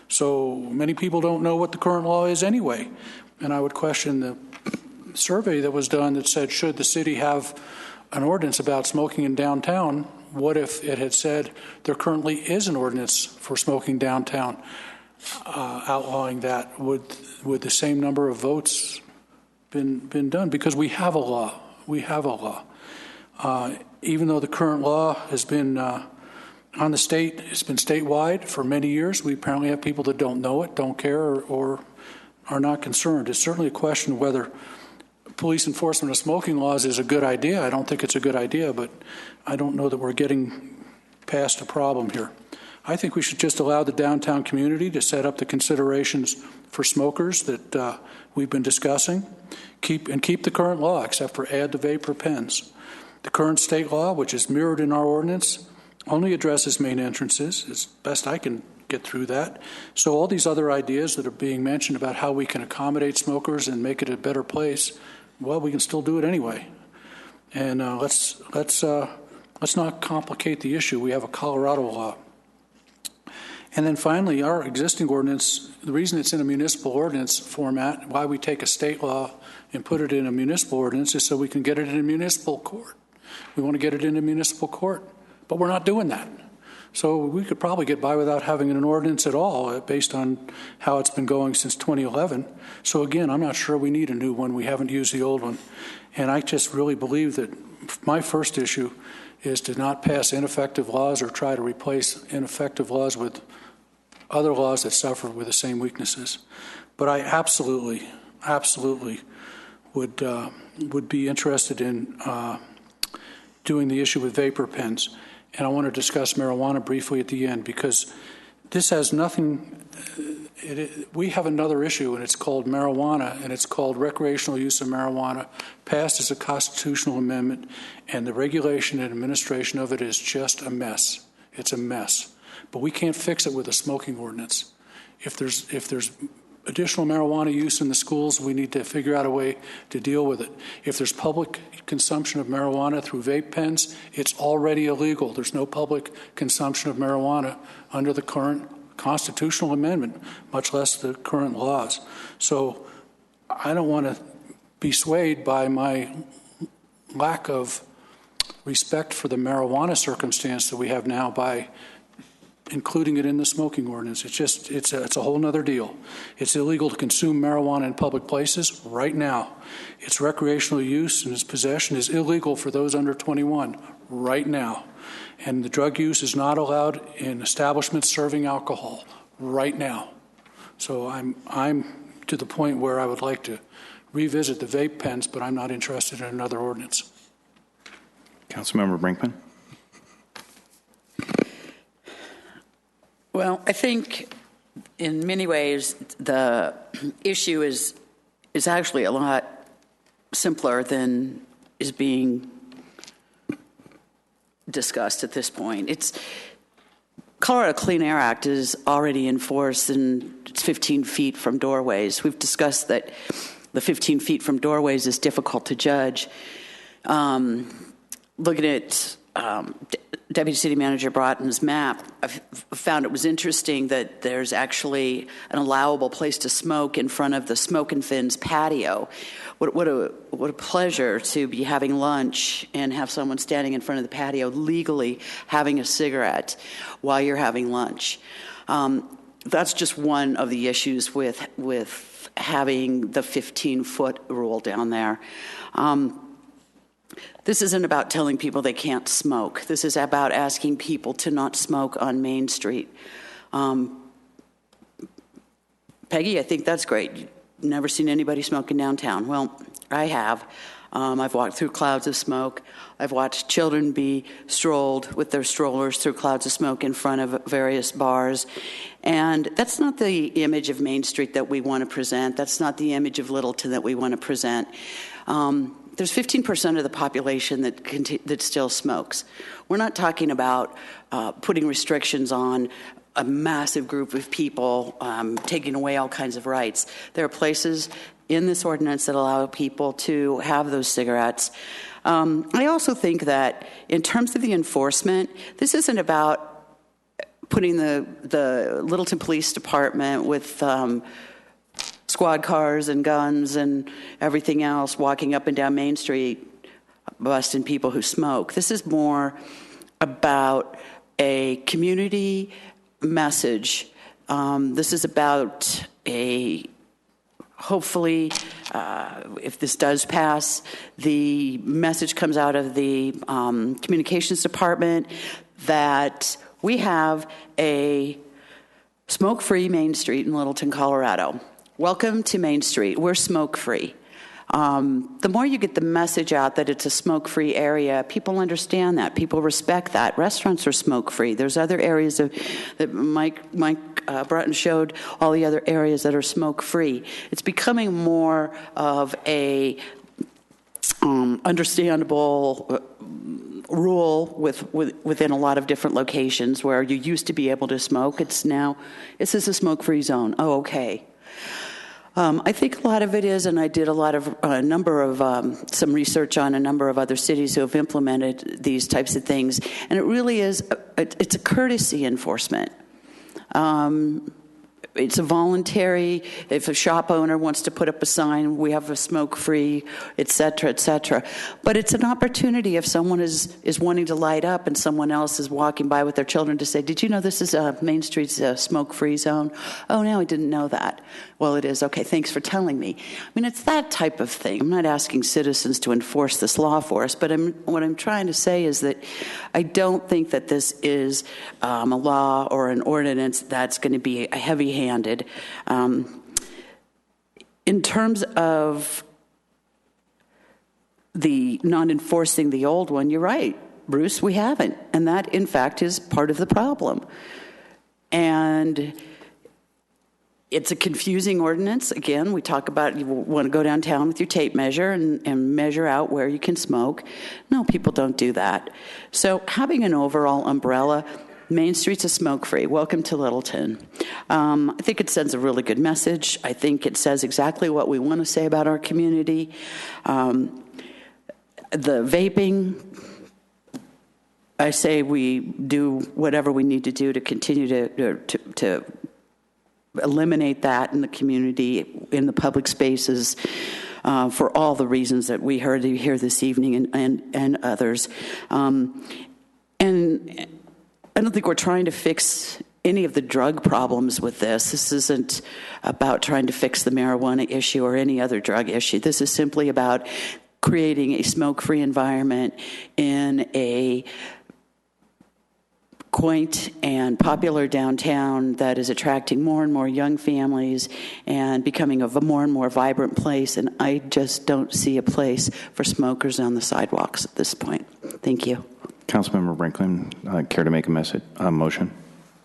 So many people don't know what the current law is anyway. And I would question the survey that was done that said, should the city have an ordinance about smoking in downtown? What if it had said there currently is an ordinance for smoking downtown, outlawing that? Would the same number of votes been done? Because we have a law. We have a law. Even though the current law has been on the state, it's been statewide for many years, we apparently have people that don't know it, don't care, or are not concerned. It's certainly a question of whether police enforcement of smoking laws is a good idea. I don't think it's a good idea, but I don't know that we're getting past a problem here. I think we should just allow the downtown community to set up the considerations for smokers that we've been discussing, keep the current law, except for add the vapor pens. The current state law, which is mirrored in our ordinance, only addresses main entrances, as best I can get through that. So all these other ideas that are being mentioned about how we can accommodate smokers and make it a better place, well, we can still do it anyway. And let's not complicate the issue. We have a Colorado law. And then finally, our existing ordinance, the reason it's in a municipal ordinance format, why we take a state law and put it in a municipal ordinance, is so we can get it in a municipal court. We want to get it into municipal court, but we're not doing that. So we could probably get by without having an ordinance at all based on how it's been going since 2011. So again, I'm not sure we need a new one. We haven't used the old one. And I just really believe that my first issue is to not pass ineffective laws or try to replace ineffective laws with other laws that suffer with the same weaknesses. But I absolutely would be interested in doing the issue with vapor pens. And I want to discuss marijuana briefly at the end, because this has nothing, we have another issue, and it's called marijuana, and it's called recreational use of marijuana, passed as a constitutional amendment, and the regulation and administration of it is just a mess. It's a mess. But we can't fix it with a smoking ordinance. If there's additional marijuana use in the schools, we need to figure out a way to deal with it. If there's public consumption of marijuana through vape pens, it's already illegal. There's no public consumption of marijuana under the current constitutional amendment, much less the current laws. So I don't want to be swayed by my lack of respect for the marijuana circumstance that we have now by including it in the smoking ordinance. It's a whole nother deal. It's illegal to consume marijuana in public places right now. Its recreational use and its possession is illegal for those under 21 right now. And the drug use is not allowed in establishments serving alcohol right now. So I'm to the point where I would like to revisit the vape pens, but I'm not interested in another ordinance. Councilmember Brinkman. Well, I think in many ways the issue is actually a lot simpler than is being discussed at this point. It's Colorado Clean Air Act is already in force, and it's 15 feet from doorways. We've discussed that the 15 feet from doorways is difficult to judge. Looking at Deputy City Manager Broughton's map, I found it was interesting that there's actually an allowable place to smoke in front of the Smoke and Fins patio. What a pleasure to be having lunch and have someone standing in front of the patio legally having a cigarette while you're having lunch. That's just one of the issues with having the 15-foot rule down there. This isn't about telling people they can't smoke. This is about asking people to not smoke on Main Street. Peggy, I think that's great. You've never seen anybody smoking downtown. Well, I have. I've walked through clouds of smoke. I've watched children be strolled with their strollers through clouds of smoke in front of various bars. And that's not the image of Main Street that we want to present. That's not the image of Littleton that we want to present. There's 15% of the population that still smokes. We're not talking about putting restrictions on a massive group of people, taking away all kinds of rights. There are places in this ordinance that allow people to have those cigarettes. I also think that in terms of the enforcement, this isn't about putting the Littleton Police Department with squad cars and guns and everything else walking up and down Main Street busting people who smoke. This is more about a community message. This is about hopefully, if this does pass, the message comes out of the communications department that we have a smoke-free Main Street in Littleton, Colorado. Welcome to Main Street. We're smoke-free. The more you get the message out that it's a smoke-free area, people understand that. People respect that. Restaurants are smoke-free. There's other areas that Mike Broughton showed all the other areas that are smoke-free. It's becoming more of a understandable rule within a lot of different locations where you used to be able to smoke. It's now, this is a smoke-free zone. Oh, okay. I think a lot of it is, and I did a number of some research on a number of other cities who have implemented these types of things, and it really is, it's a courtesy enforcement. It's a voluntary, if a shop owner wants to put up a sign, we have a smoke-free, et cetera, et cetera. But it's an opportunity if someone is wanting to light up and someone else is walking by with their children to say, did you know this is Main Street's a smoke-free zone? Oh, no, I didn't know that. Well, it is. Okay, thanks for telling me. I mean, it's that type of thing. I'm not asking citizens to enforce this law for us, but what I'm trying to say is that I don't think that this is a law or an ordinance that's going to be heavy-handed. In terms of the non-enforcing the old one, you're right, Bruce, we haven't. And that, in fact, is part of the problem. And it's a confusing ordinance. Again, we talk about you want to go downtown with your tape measure and measure out where you can smoke. No, people don't do that. So having an overall umbrella, Main Street's a smoke-free. Welcome to Littleton. I think it sends a really good message. I think it says exactly what we want to say about our community. The vaping, I say we do whatever we need to do to continue to eliminate that in the community, in the public spaces, for all the reasons that we heard here this evening and others. And I don't think we're trying to fix any of the drug problems with this. This isn't about trying to fix the marijuana issue or any other drug issue. This is simply about creating a smoke-free environment in a quaint and popular downtown that is attracting more and more young families and becoming a more and more vibrant place. And I just don't see a place for smokers on the sidewalks at this point. Thank you. Councilmember Brinkman, care to make a motion?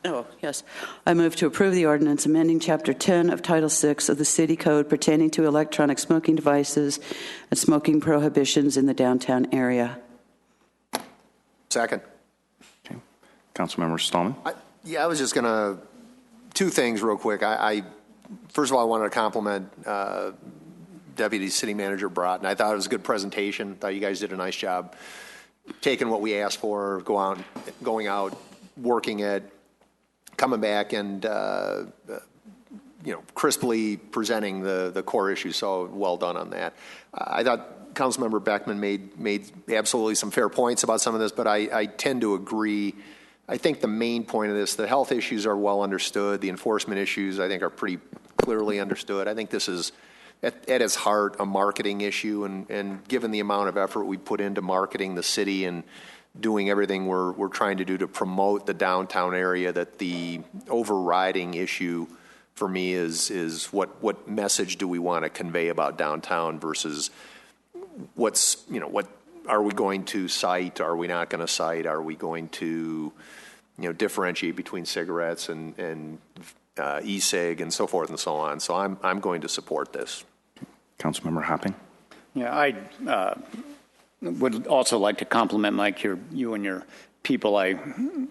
Oh, yes. I move to approve the ordinance amending Chapter 10 of Title 6 of the City Code pertaining to electronic smoking devices and smoking prohibitions in the downtown area. Second. Okay. Councilmember Stallman? I was just going to, two things real quick. First of all, I wanted to compliment Deputy City Manager Broughton. I thought it was a good presentation. Thought you guys did a nice job taking what we asked for, going out, working it, coming back and crisply presenting the core issues. So well done on that. I thought Councilmember Beckman made absolutely some fair points about some of this, but I tend to agree. I think the main point of this, the health issues are well understood. The enforcement issues, I think, are pretty clearly understood. I think this is, at its heart, a marketing issue, and given the amount of effort we put into marketing the city and doing everything we're trying to do to promote the downtown area, that the overriding issue for me is what message do we want to convey about downtown versus what are we going to cite, are we not going to cite, are we going to differentiate between cigarettes and e-cig and so forth and so on. So I'm going to support this. Councilmember Hopping? Yeah, I would also like to compliment Mike, you and your people. I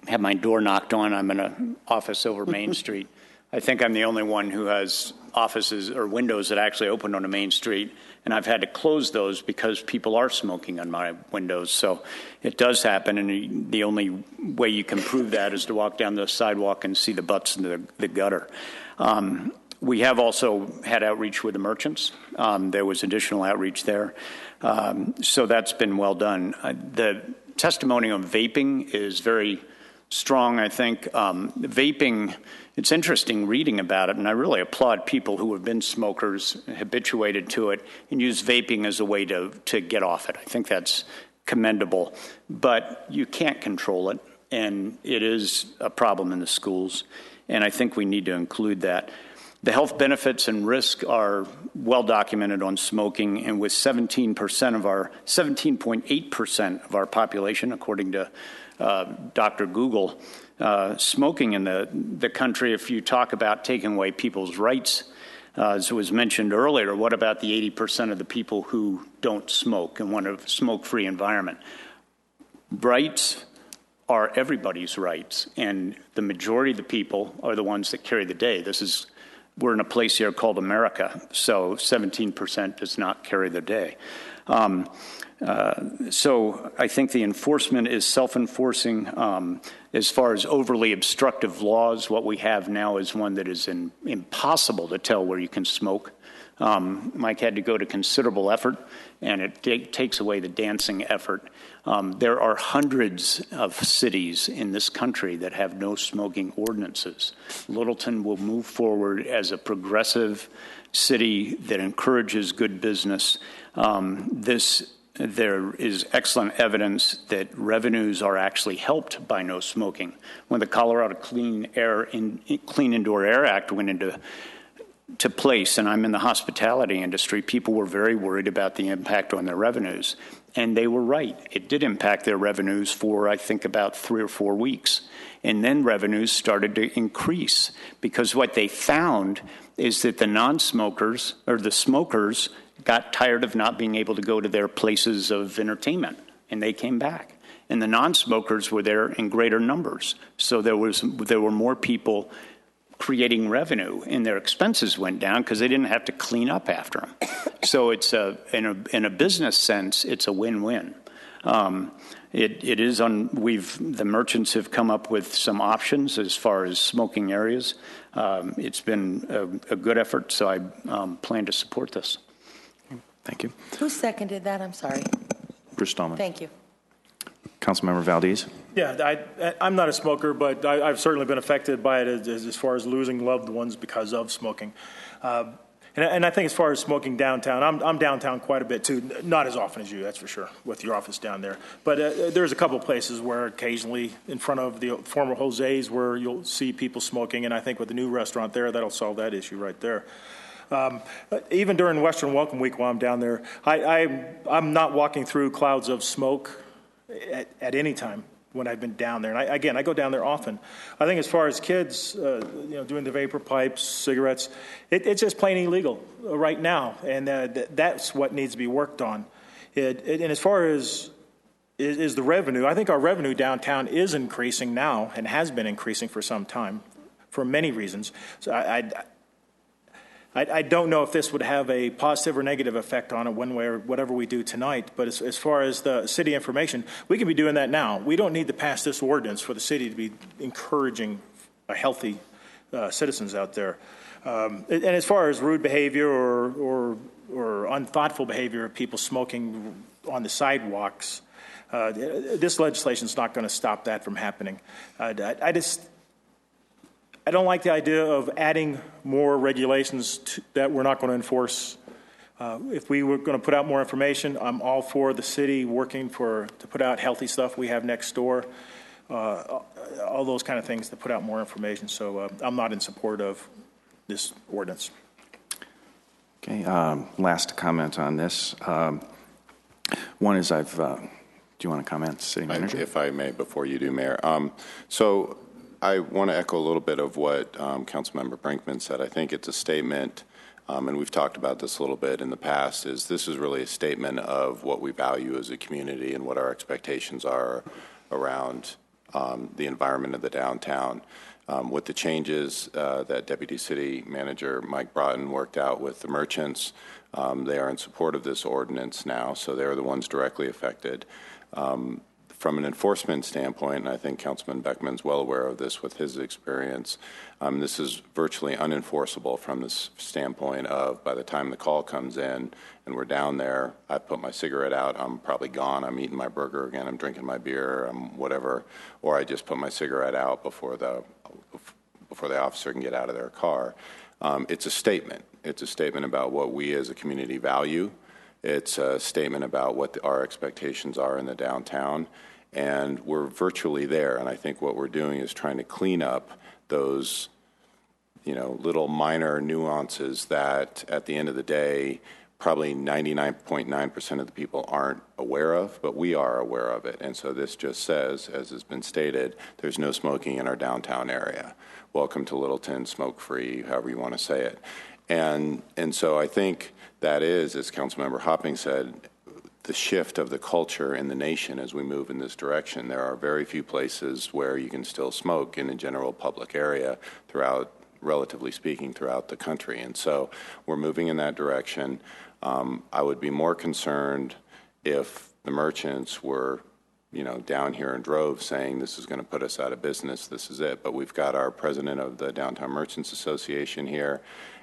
have my door knocked on. I'm in an office over Main Street. I think I'm the only one who has offices or windows that actually open onto Main Street, and I've had to close those because people are smoking on my windows. So it does happen, and the only way you can prove that is to walk down the sidewalk and see the butts in the gutter. We have also had outreach with the merchants. There was additional outreach there. So that's been well done. The testimony on vaping is very strong, I think. Vaping, it's interesting reading about it, and I really applaud people who have been smokers, habituated to it, and use vaping as a way to get off it. I think that's commendable. But you can't control it, and it is a problem in the schools, and I think we need to include that. The health benefits and risk are well documented on smoking, and with 17.8% of our population, according to Dr. Google, smoking in the country. If you talk about taking away people's rights, as was mentioned earlier, what about the 80% of the people who don't smoke and want a smoke-free environment? Rights are everybody's rights, and the majority of the people are the ones that carry the day. We're in a place here called America, so 17% does not carry the day. So I think the enforcement is self-enforcing. As far as overly obstructive laws, what we have now is one that is impossible to tell where you can smoke. Mike had to go to considerable effort, and it takes away the dancing effort. There are hundreds of cities in this country that have no smoking ordinances. Littleton will move forward as a progressive city that encourages good business. There is excellent evidence that revenues are actually helped by no smoking. When the Colorado Clean Indoor Air Act went into place, and I'm in the hospitality industry, people were very worried about the impact on their revenues. And they were right. It did impact their revenues for, I think, about 3 or 4 weeks. And then revenues started to increase because what they found is that the non-smokers or the smokers got tired of not being able to go to their places of entertainment, and they came back. And the non-smokers were there in greater numbers. So there were more people creating revenue, and their expenses went down because they didn't have to clean up after them. So it's in a business sense, it's a win-win. The merchants have come up with some options as far as smoking areas. It's been a good effort, so I plan to support this. Thank you. Who seconded that? I'm sorry. Bruce Stallman. Thank you. Councilmember Valdez. Yeah, I'm not a smoker, but I've certainly been affected by it as far as losing loved ones because of smoking. And I think as far as smoking downtown, I'm downtown quite a bit too. Not as often as you, that's for sure, with your office down there. But there's a couple of places where occasionally in front of the former Jose's where you'll see people smoking, and I think with the new restaurant there, that'll solve that issue right there. Even during Western Welcome Week while I'm down there, I'm not walking through clouds of smoke at any time when I've been down there. And I go down there often. I think as far as kids, doing the vapor pipes, cigarettes, it's just plain illegal right now, and that's what needs to be worked on. And as far as is the revenue, I think our revenue downtown is increasing now and has been increasing for some time for many reasons. So I don't know if this would have a positive or negative effect on it one way or whatever we do tonight, but as far as the city information, we can be doing that now. We don't need to pass this ordinance for the city to be encouraging a healthy citizens out there. And as far as rude behavior or unthoughtful behavior of people smoking on the sidewalks, this legislation is not going to stop that from happening. I don't like the idea of adding more regulations that we're not going to enforce. If we were going to put out more information, I'm all for the city working to put out healthy stuff we have next door, all those kind of things to put out more information. So I'm not in support of this ordinance. Okay, last comment on this. One is do you want to comment, City Manager? If I may, before you do, Mayor. So I want to echo a little bit of what Councilmember Brinkman said. I think it's a statement, and we've talked about this a little bit in the past, this is really a statement of what we value as a community and what our expectations are around the environment of the downtown. With the changes that Deputy City Manager Mike Broughton worked out with the merchants, they are in support of this ordinance now, so they're the ones directly affected. From an enforcement standpoint, and I think Councilman Beckman's well aware of this with his experience, this is virtually unenforceable from this standpoint of by the time the call comes in and we're down there, I put my cigarette out, I'm probably gone, I'm eating my burger again, I'm drinking my beer, whatever, or I just put my cigarette out before the officer can get out of their car. It's a statement. It's a statement about what we as a community value. It's a statement about what our expectations are in the downtown, and we're virtually there. And I think what we're doing is trying to clean up those little minor nuances that at the end of the day, probably 99.9% of the people aren't aware of, but we are aware of it. And so this just says, as has been stated, there's no smoking in our downtown area. Welcome to Littleton, smoke-free, however you want to say it. And so I think that is, as Councilmember Hopping said, the shift of the culture in the nation as we move in this direction. There are very few places where you can still smoke in a general public area throughout, relatively speaking, throughout the country. And so we're moving in that direction. I would be more concerned if the merchants were, down here in droves saying this is going to put us out of business, this is it. But we've got our president of the Downtown Merchants Association here,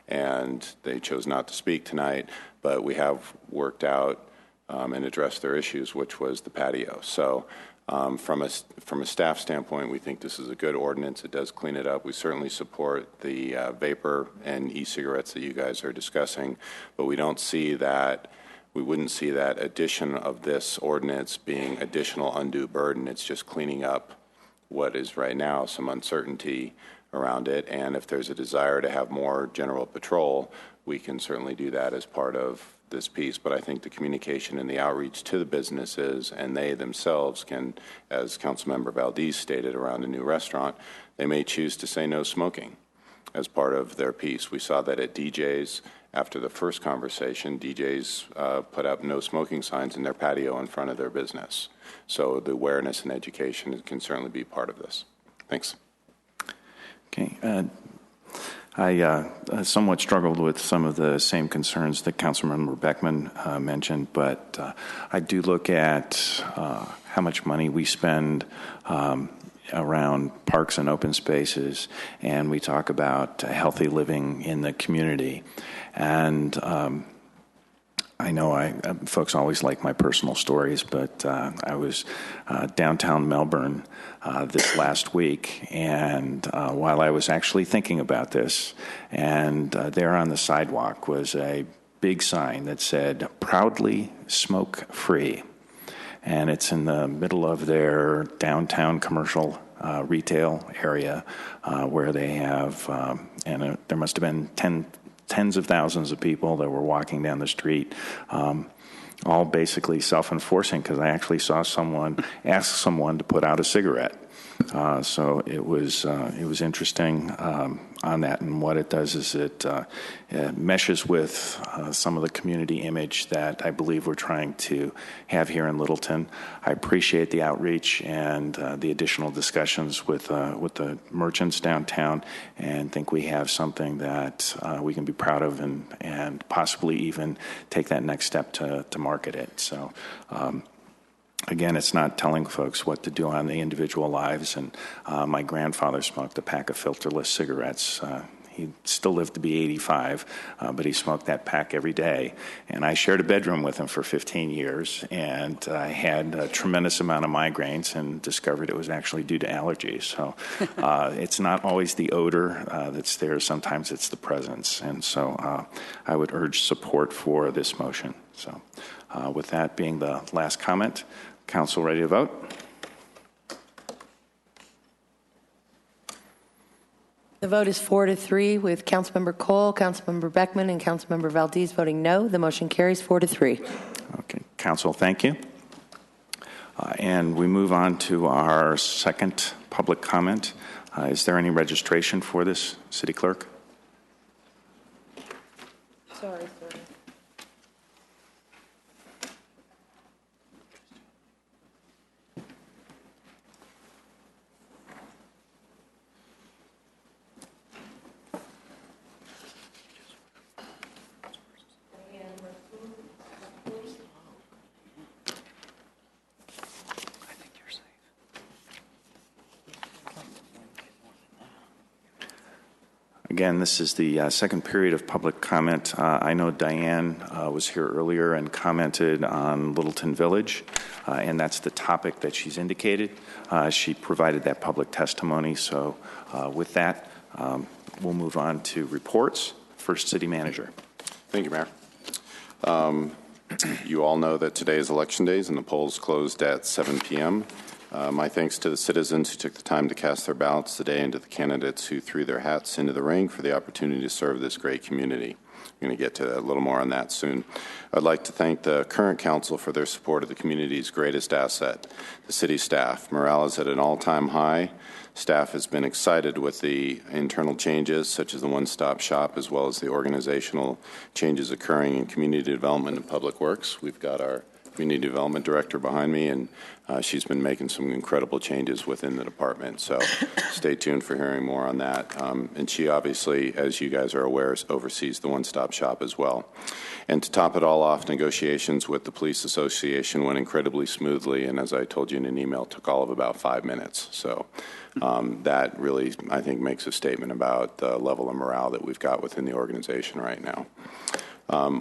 and they chose not to speak tonight, but we have worked out and addressed their issues, which was the patio. So from a staff standpoint, we think this is a good ordinance. It does clean it up. We certainly support the vapor and e-cigarettes that you guys are discussing, but we don't see that, we wouldn't see that addition of this ordinance being additional undue burden. It's just cleaning up what is right now some uncertainty around it. And if there's a desire to have more general patrol, we can certainly do that as part of this piece. But I think the communication and the outreach to the businesses, and they themselves can, as Councilmember Valdez stated around a new restaurant, they may choose to say no smoking as part of their piece. We saw that at DJ's. After the first conversation, DJ's put up no smoking signs in their patio in front of their business. So the awareness and education can certainly be part of this. Thanks. Okay. I somewhat struggled with some of the same concerns that Councilmember Beckman mentioned, but I do look at how much money we spend around parks and open spaces, and we talk about healthy living in the community. And I know folks always like my personal stories, but I was downtown Melbourne this last week, and while I was actually thinking about this, and there on the sidewalk was a big sign that said, "Proudly Smoke-Free." And it's in the middle of their downtown commercial retail area where they have, and there must have been tens of thousands of people that were walking down the street, all basically self-enforcing, because I actually saw someone ask someone to put out a cigarette. So it was interesting on that, and what it does is it meshes with some of the community image that I believe we're trying to have here in Littleton. I appreciate the outreach and the additional discussions with the merchants downtown, and think we have something that we can be proud of, and possibly even take that next step to market it. So. Again, it's not telling folks what to do on the individual lives. And my grandfather smoked a pack of filterless cigarettes. He still lived to be 85, but he smoked that pack every day. And I shared a bedroom with him for 15 years, and I had a tremendous amount of migraines and discovered it was actually due to allergies. So it's not always the odor that's there. Sometimes it's the presence. And so I would urge support for this motion. So with that being the last comment, Council ready to vote? The vote is 4-3 with Councilmember Cole, Councilmember Beckman, and Councilmember Valdez voting no. The motion carries 4-3. Okay, Council, thank you. And we move on to our second public comment. Is there any registration for this, City Clerk? Sorry, sir. Again, this is the second period of public comment. I know Diane was here earlier and commented on Littleton Village, and that's the topic that she's indicated. She provided that public testimony. So with that, we'll move on to reports. First, City Manager. Thank you, Mayor. You all know that today is Election Days and the polls closed at 7 p.m. My thanks to the citizens who took the time to cast their ballots today and to the candidates who threw their hats into the ring for the opportunity to serve this great community. I'm going to get to a little more on that soon. I'd like to thank the current council for their support of the community's greatest asset, the city staff. Morale is at an all-time high. Staff has been excited with the internal changes, such as the one-stop shop, as well as the organizational changes occurring in community development and public works. We've got our community development director behind me, and she's been making some incredible changes within the department. So stay tuned for hearing more on that. And she obviously, as you guys are aware, oversees the one-stop shop as well. And to top it all off, negotiations with the police association went incredibly smoothly, and as I told you in an email, took all of about 5 minutes. So that really, I think, makes a statement about the level of morale that we've got within the organization right now.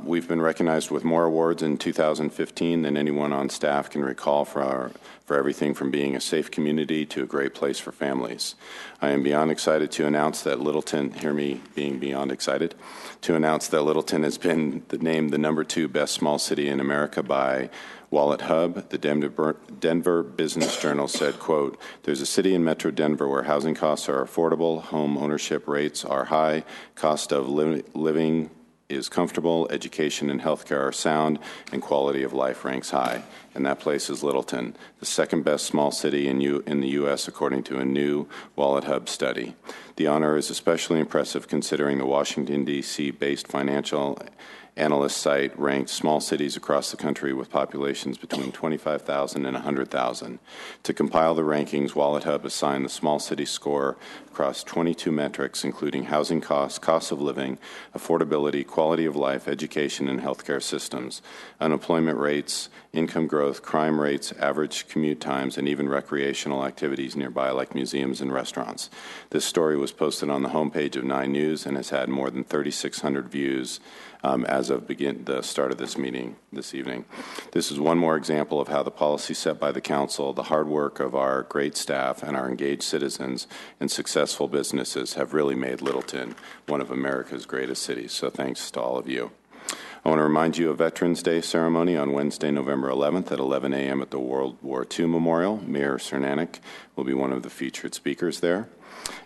We've been recognized with more awards in 2015 than anyone on staff can recall for everything from being a safe community to a great place for families. I am beyond excited to announce that Littleton, hear me being beyond excited, to announce that Littleton has been named the #2 best small city in America by Wallet Hub. The Denver Business Journal said, quote, "There's a city in Metro Denver where housing costs are affordable, home ownership rates are high, cost of living is comfortable, education and healthcare are sound, and quality of life ranks high." And that place is Littleton, the second best small city in the U.S. according to a new Wallet Hub study. The honor is especially impressive considering the Washington, D.C. based financial analyst site ranked small cities across the country with populations between 25,000 and 100,000. To compile the rankings, Wallet Hub assigned the small city score across 22 metrics, including housing costs, cost of living, affordability, quality of life, education, and healthcare systems, unemployment rates, income growth, crime rates, average commute times, and even recreational activities nearby like museums and restaurants. This story was posted on the homepage of 9 News and has had more than 3,600 views as of the start of this meeting this evening. This is one more example of how the policy set by the council, the hard work of our great staff, and our engaged citizens and successful businesses have really made Littleton one of America's greatest cities. So thanks to all of you. I want to remind you of Veterans Day ceremony on Wednesday, November 11th at 11 a.m. at the World War II Memorial. Mayor Cernanek will be one of the featured speakers there.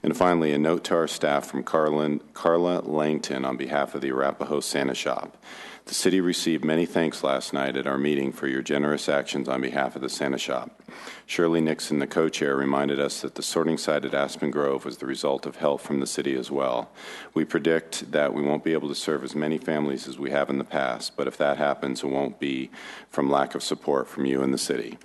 And finally, a note to our staff from Carla Langton on behalf of the Arapahoe Santa Shop. The city received many thanks last night at our meeting for your generous actions on behalf of the Santa Shop. Shirley Nixon, the co-chair, reminded us that the sorting site at Aspen Grove was the result of help from the city as well. We predict that we won't be able to serve as many families as we have in the past, but if that happens, it won't be from lack of support from you and the city.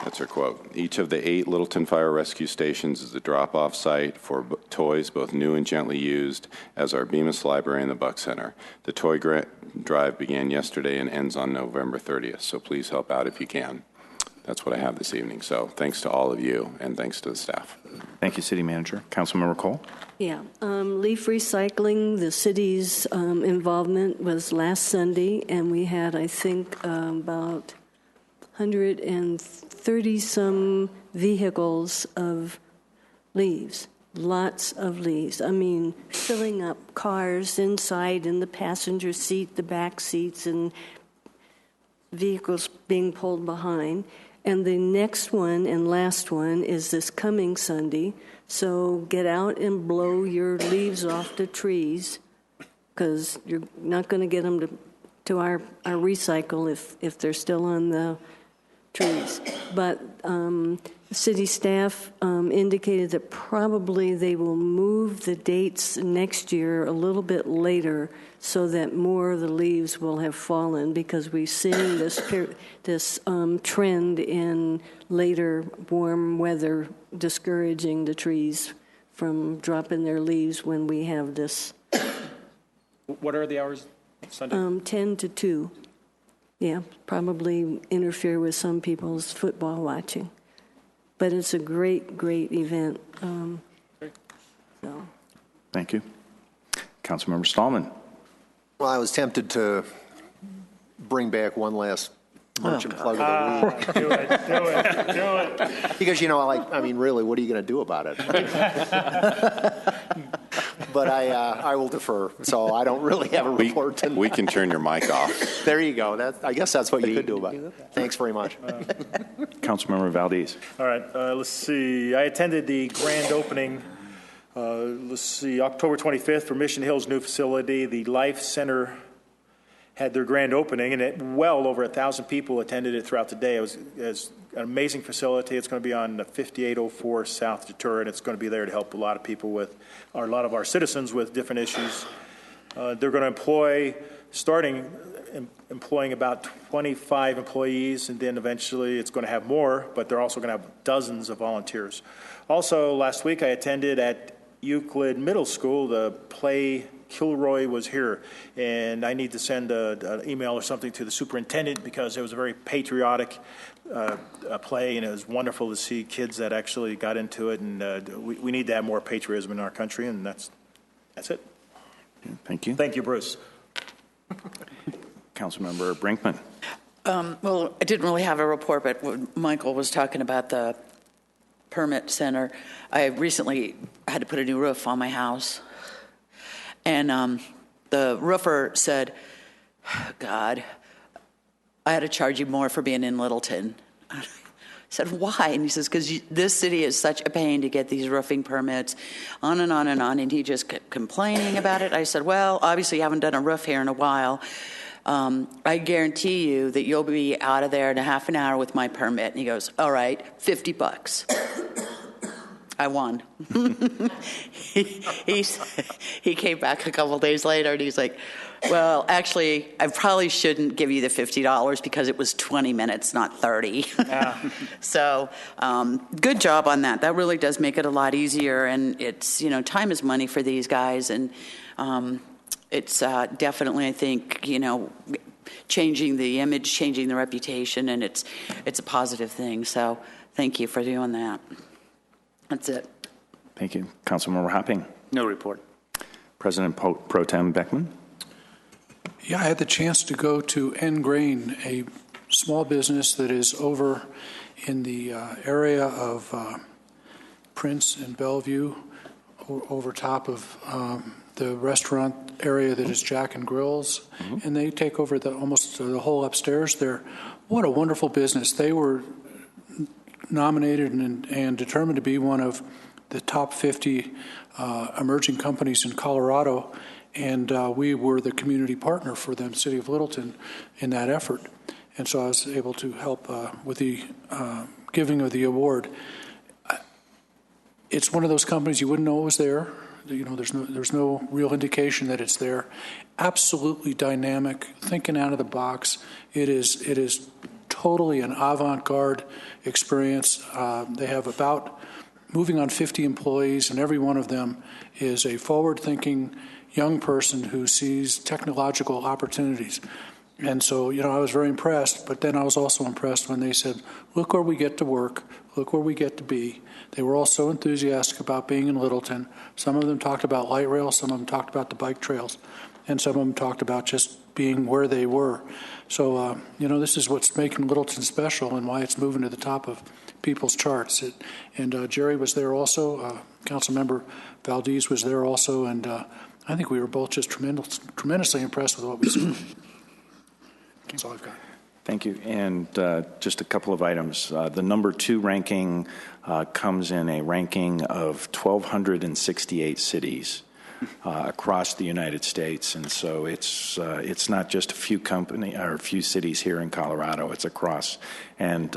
That's her quote. Each of the 8 Littleton Fire Rescue Stations is a drop-off site for toys, both new and gently used, as our Bemis Library and the Buck Center. The toy drive began yesterday and ends on November 30th, so please help out if you can. That's what I have this evening. So thanks to all of you, and thanks to the staff. Thank you, City Manager. Councilmember Cole? Yeah. Leaf recycling, the city's involvement was last Sunday, and we had, I think, about 130-some vehicles of leaves, lots of leaves. I mean, filling up cars inside in the passenger seat, the back seats, and vehicles being pulled behind. And the next one and last one is this coming Sunday. So get out and blow your leaves off the trees, because you're not going to get them to our recycle if they're still on the trees. But city staff indicated that probably they will move the dates next year a little bit later so that more of the leaves will have fallen, because we're seeing this trend in later warm weather discouraging the trees from dropping their leaves when we have this. What are the hours Sunday? 10 to 2. Yeah, probably interfere with some people's football watching. But it's a great, great event. Thank you. Councilmember Stallman. Well, I was tempted to bring back one last merchant plug of the week. Do it. Because, really, what are you going to do about it? but I will defer. So I don't really have a report. We can turn your mic off. There you go. I guess that's what you could do about it. Thanks very much. Councilmember Valdez. All right, let's see. I attended the grand opening, October 25th for Mission Hill's new facility. The Life Center had their grand opening, and well over 1,000 people attended it throughout the day. It was an amazing facility. It's going to be on 5804 South Detroit, and it's going to be there to help a lot of people a lot of our citizens with different issues. They're going to employing about 25 employees, and then eventually it's going to have more, but they're also going to have dozens of volunteers. Also, last week I attended at Euclid Middle School, the play Kilroy was here, and I need to send an email or something to the superintendent because it was a very patriotic play, and it was wonderful to see kids that actually got into it, and we need to have more patriotism in our country, and that's it. Thank you. Thank you, Bruce. Councilmember Brinkman. Well, I didn't really have a report, but when Michael was talking about the permit center, I recently had to put a new roof on my house. And the roofer said, God, I had to charge you more for being in Littleton. I said, why? And he says, because this city is such a pain to get these roofing permits, on and on and on. And he just kept complaining about it. I said, well, obviously you haven't done a roof here in a while. I guarantee you that you'll be out of there in a half an hour with my permit. And he goes, all right, $50. I won. He came back a couple of days later, and he's like, well, actually, I probably shouldn't give you the $50 because it was 20 minutes, not 30. Yeah. So good job on that. That really does make it a lot easier, and it's, time is money for these guys, and it's definitely, I think, changing the image, changing the reputation, and it's a positive thing. So thank you for doing that. That's it. Thank you. Councilmember Hopping. No report. President Pro Tem Beckman. Yeah, I had the chance to go to N-Grain, a small business that is over in the area of Prince and Bellevue, over top of the restaurant area that is Jack and Grills, and they take over almost the whole upstairs there. What a wonderful business. They were nominated and determined to be one of the top 50 emerging companies in Colorado, and we were the community partner for them, City of Littleton, in that effort. And so I was able to help with the giving of the award. It's one of those companies you wouldn't know it was there. There's no real indication that it's there. Absolutely dynamic, thinking out of the box. It is totally an avant-garde experience. They have about moving on 50 employees, and every one of them is a forward-thinking young person who sees technological opportunities. And so, I was very impressed, but then I was also impressed when they said, look where we get to work, look where we get to be. They were all so enthusiastic about being in Littleton. Some of them talked about light rail, some of them talked about the bike trails, and some of them talked about just being where they were. So, this is what's making Littleton special and why it's moving to the top of people's charts. And Jerry was there also. Councilmember Valdez was there also. And I think we were both just tremendously impressed with what we saw. That's all I've got. Thank you. And just a couple of items. The number 2 ranking comes in a ranking of 1,268 cities across the United States, and so it's not just a few cities here in Colorado. It's across, and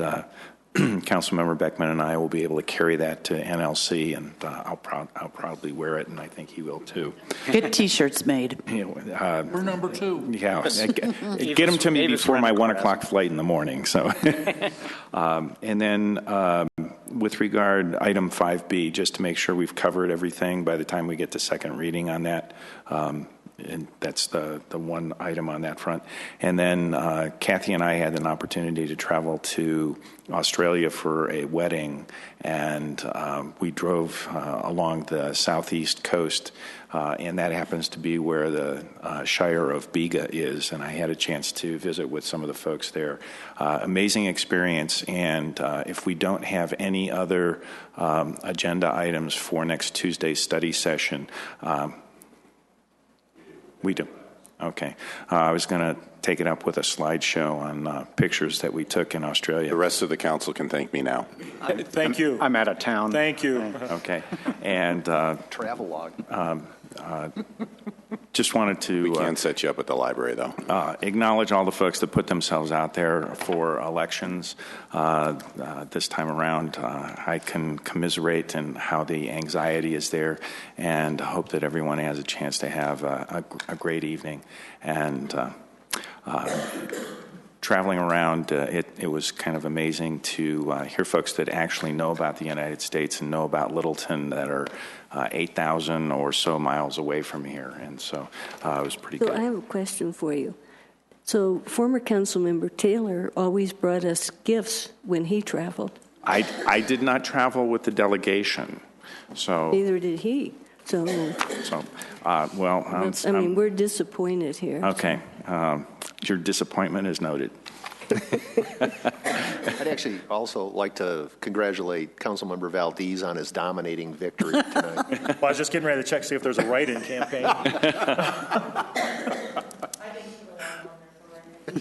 Councilmember Beckman and I will be able to carry that to NLC, and I'll proudly wear it, and I think he will too. Get T-shirts made. We're number 2. Yeah, get them to me before my 1 o'clock flight in the morning. So, and then with regard item 5B, just to make sure we've covered everything by the time we get to second reading on that. And that's the one item on that front. And then Kathy and I had an opportunity to travel to Australia for a wedding, and we drove along the southeast coast, and that happens to be where the Shire of Bega is, and I had a chance to visit with some of the folks there. Amazing experience, and if we don't have any other agenda items for next Tuesday's study session, We do. Okay. I was going to take it up with a slideshow on pictures that we took in Australia. The rest of the council can thank me now. Thank you. I'm out of town. Thank you. Okay. And Travel log. just wanted to... We can set you up at the library, though. Acknowledge all the folks that put themselves out there for elections this time around. I can commiserate in how the anxiety is there, and hope that everyone has a chance to have a great evening. And traveling around, it was kind of amazing to hear folks that actually know about the United States and know about Littleton that are 8,000 or so miles away from here. And so it was pretty good. So I have a question for you. So former Councilmember Taylor always brought us gifts when he traveled. I did not travel with the delegation. So Neither did he. So well, I mean, we're disappointed here. Okay. Your disappointment is noted. I'd actually also like to congratulate Councilmember Valdez on his dominating victory tonight. Well, I was just getting ready to check, see if there's a write-in campaign.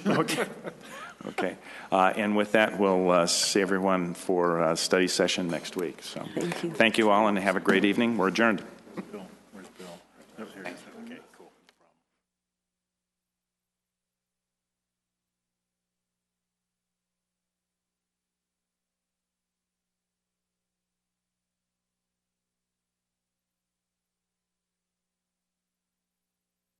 Okay. Okay. And with that, we'll see everyone for a study session next week. So Thank you. Thank you all, and have a great evening. We're adjourned.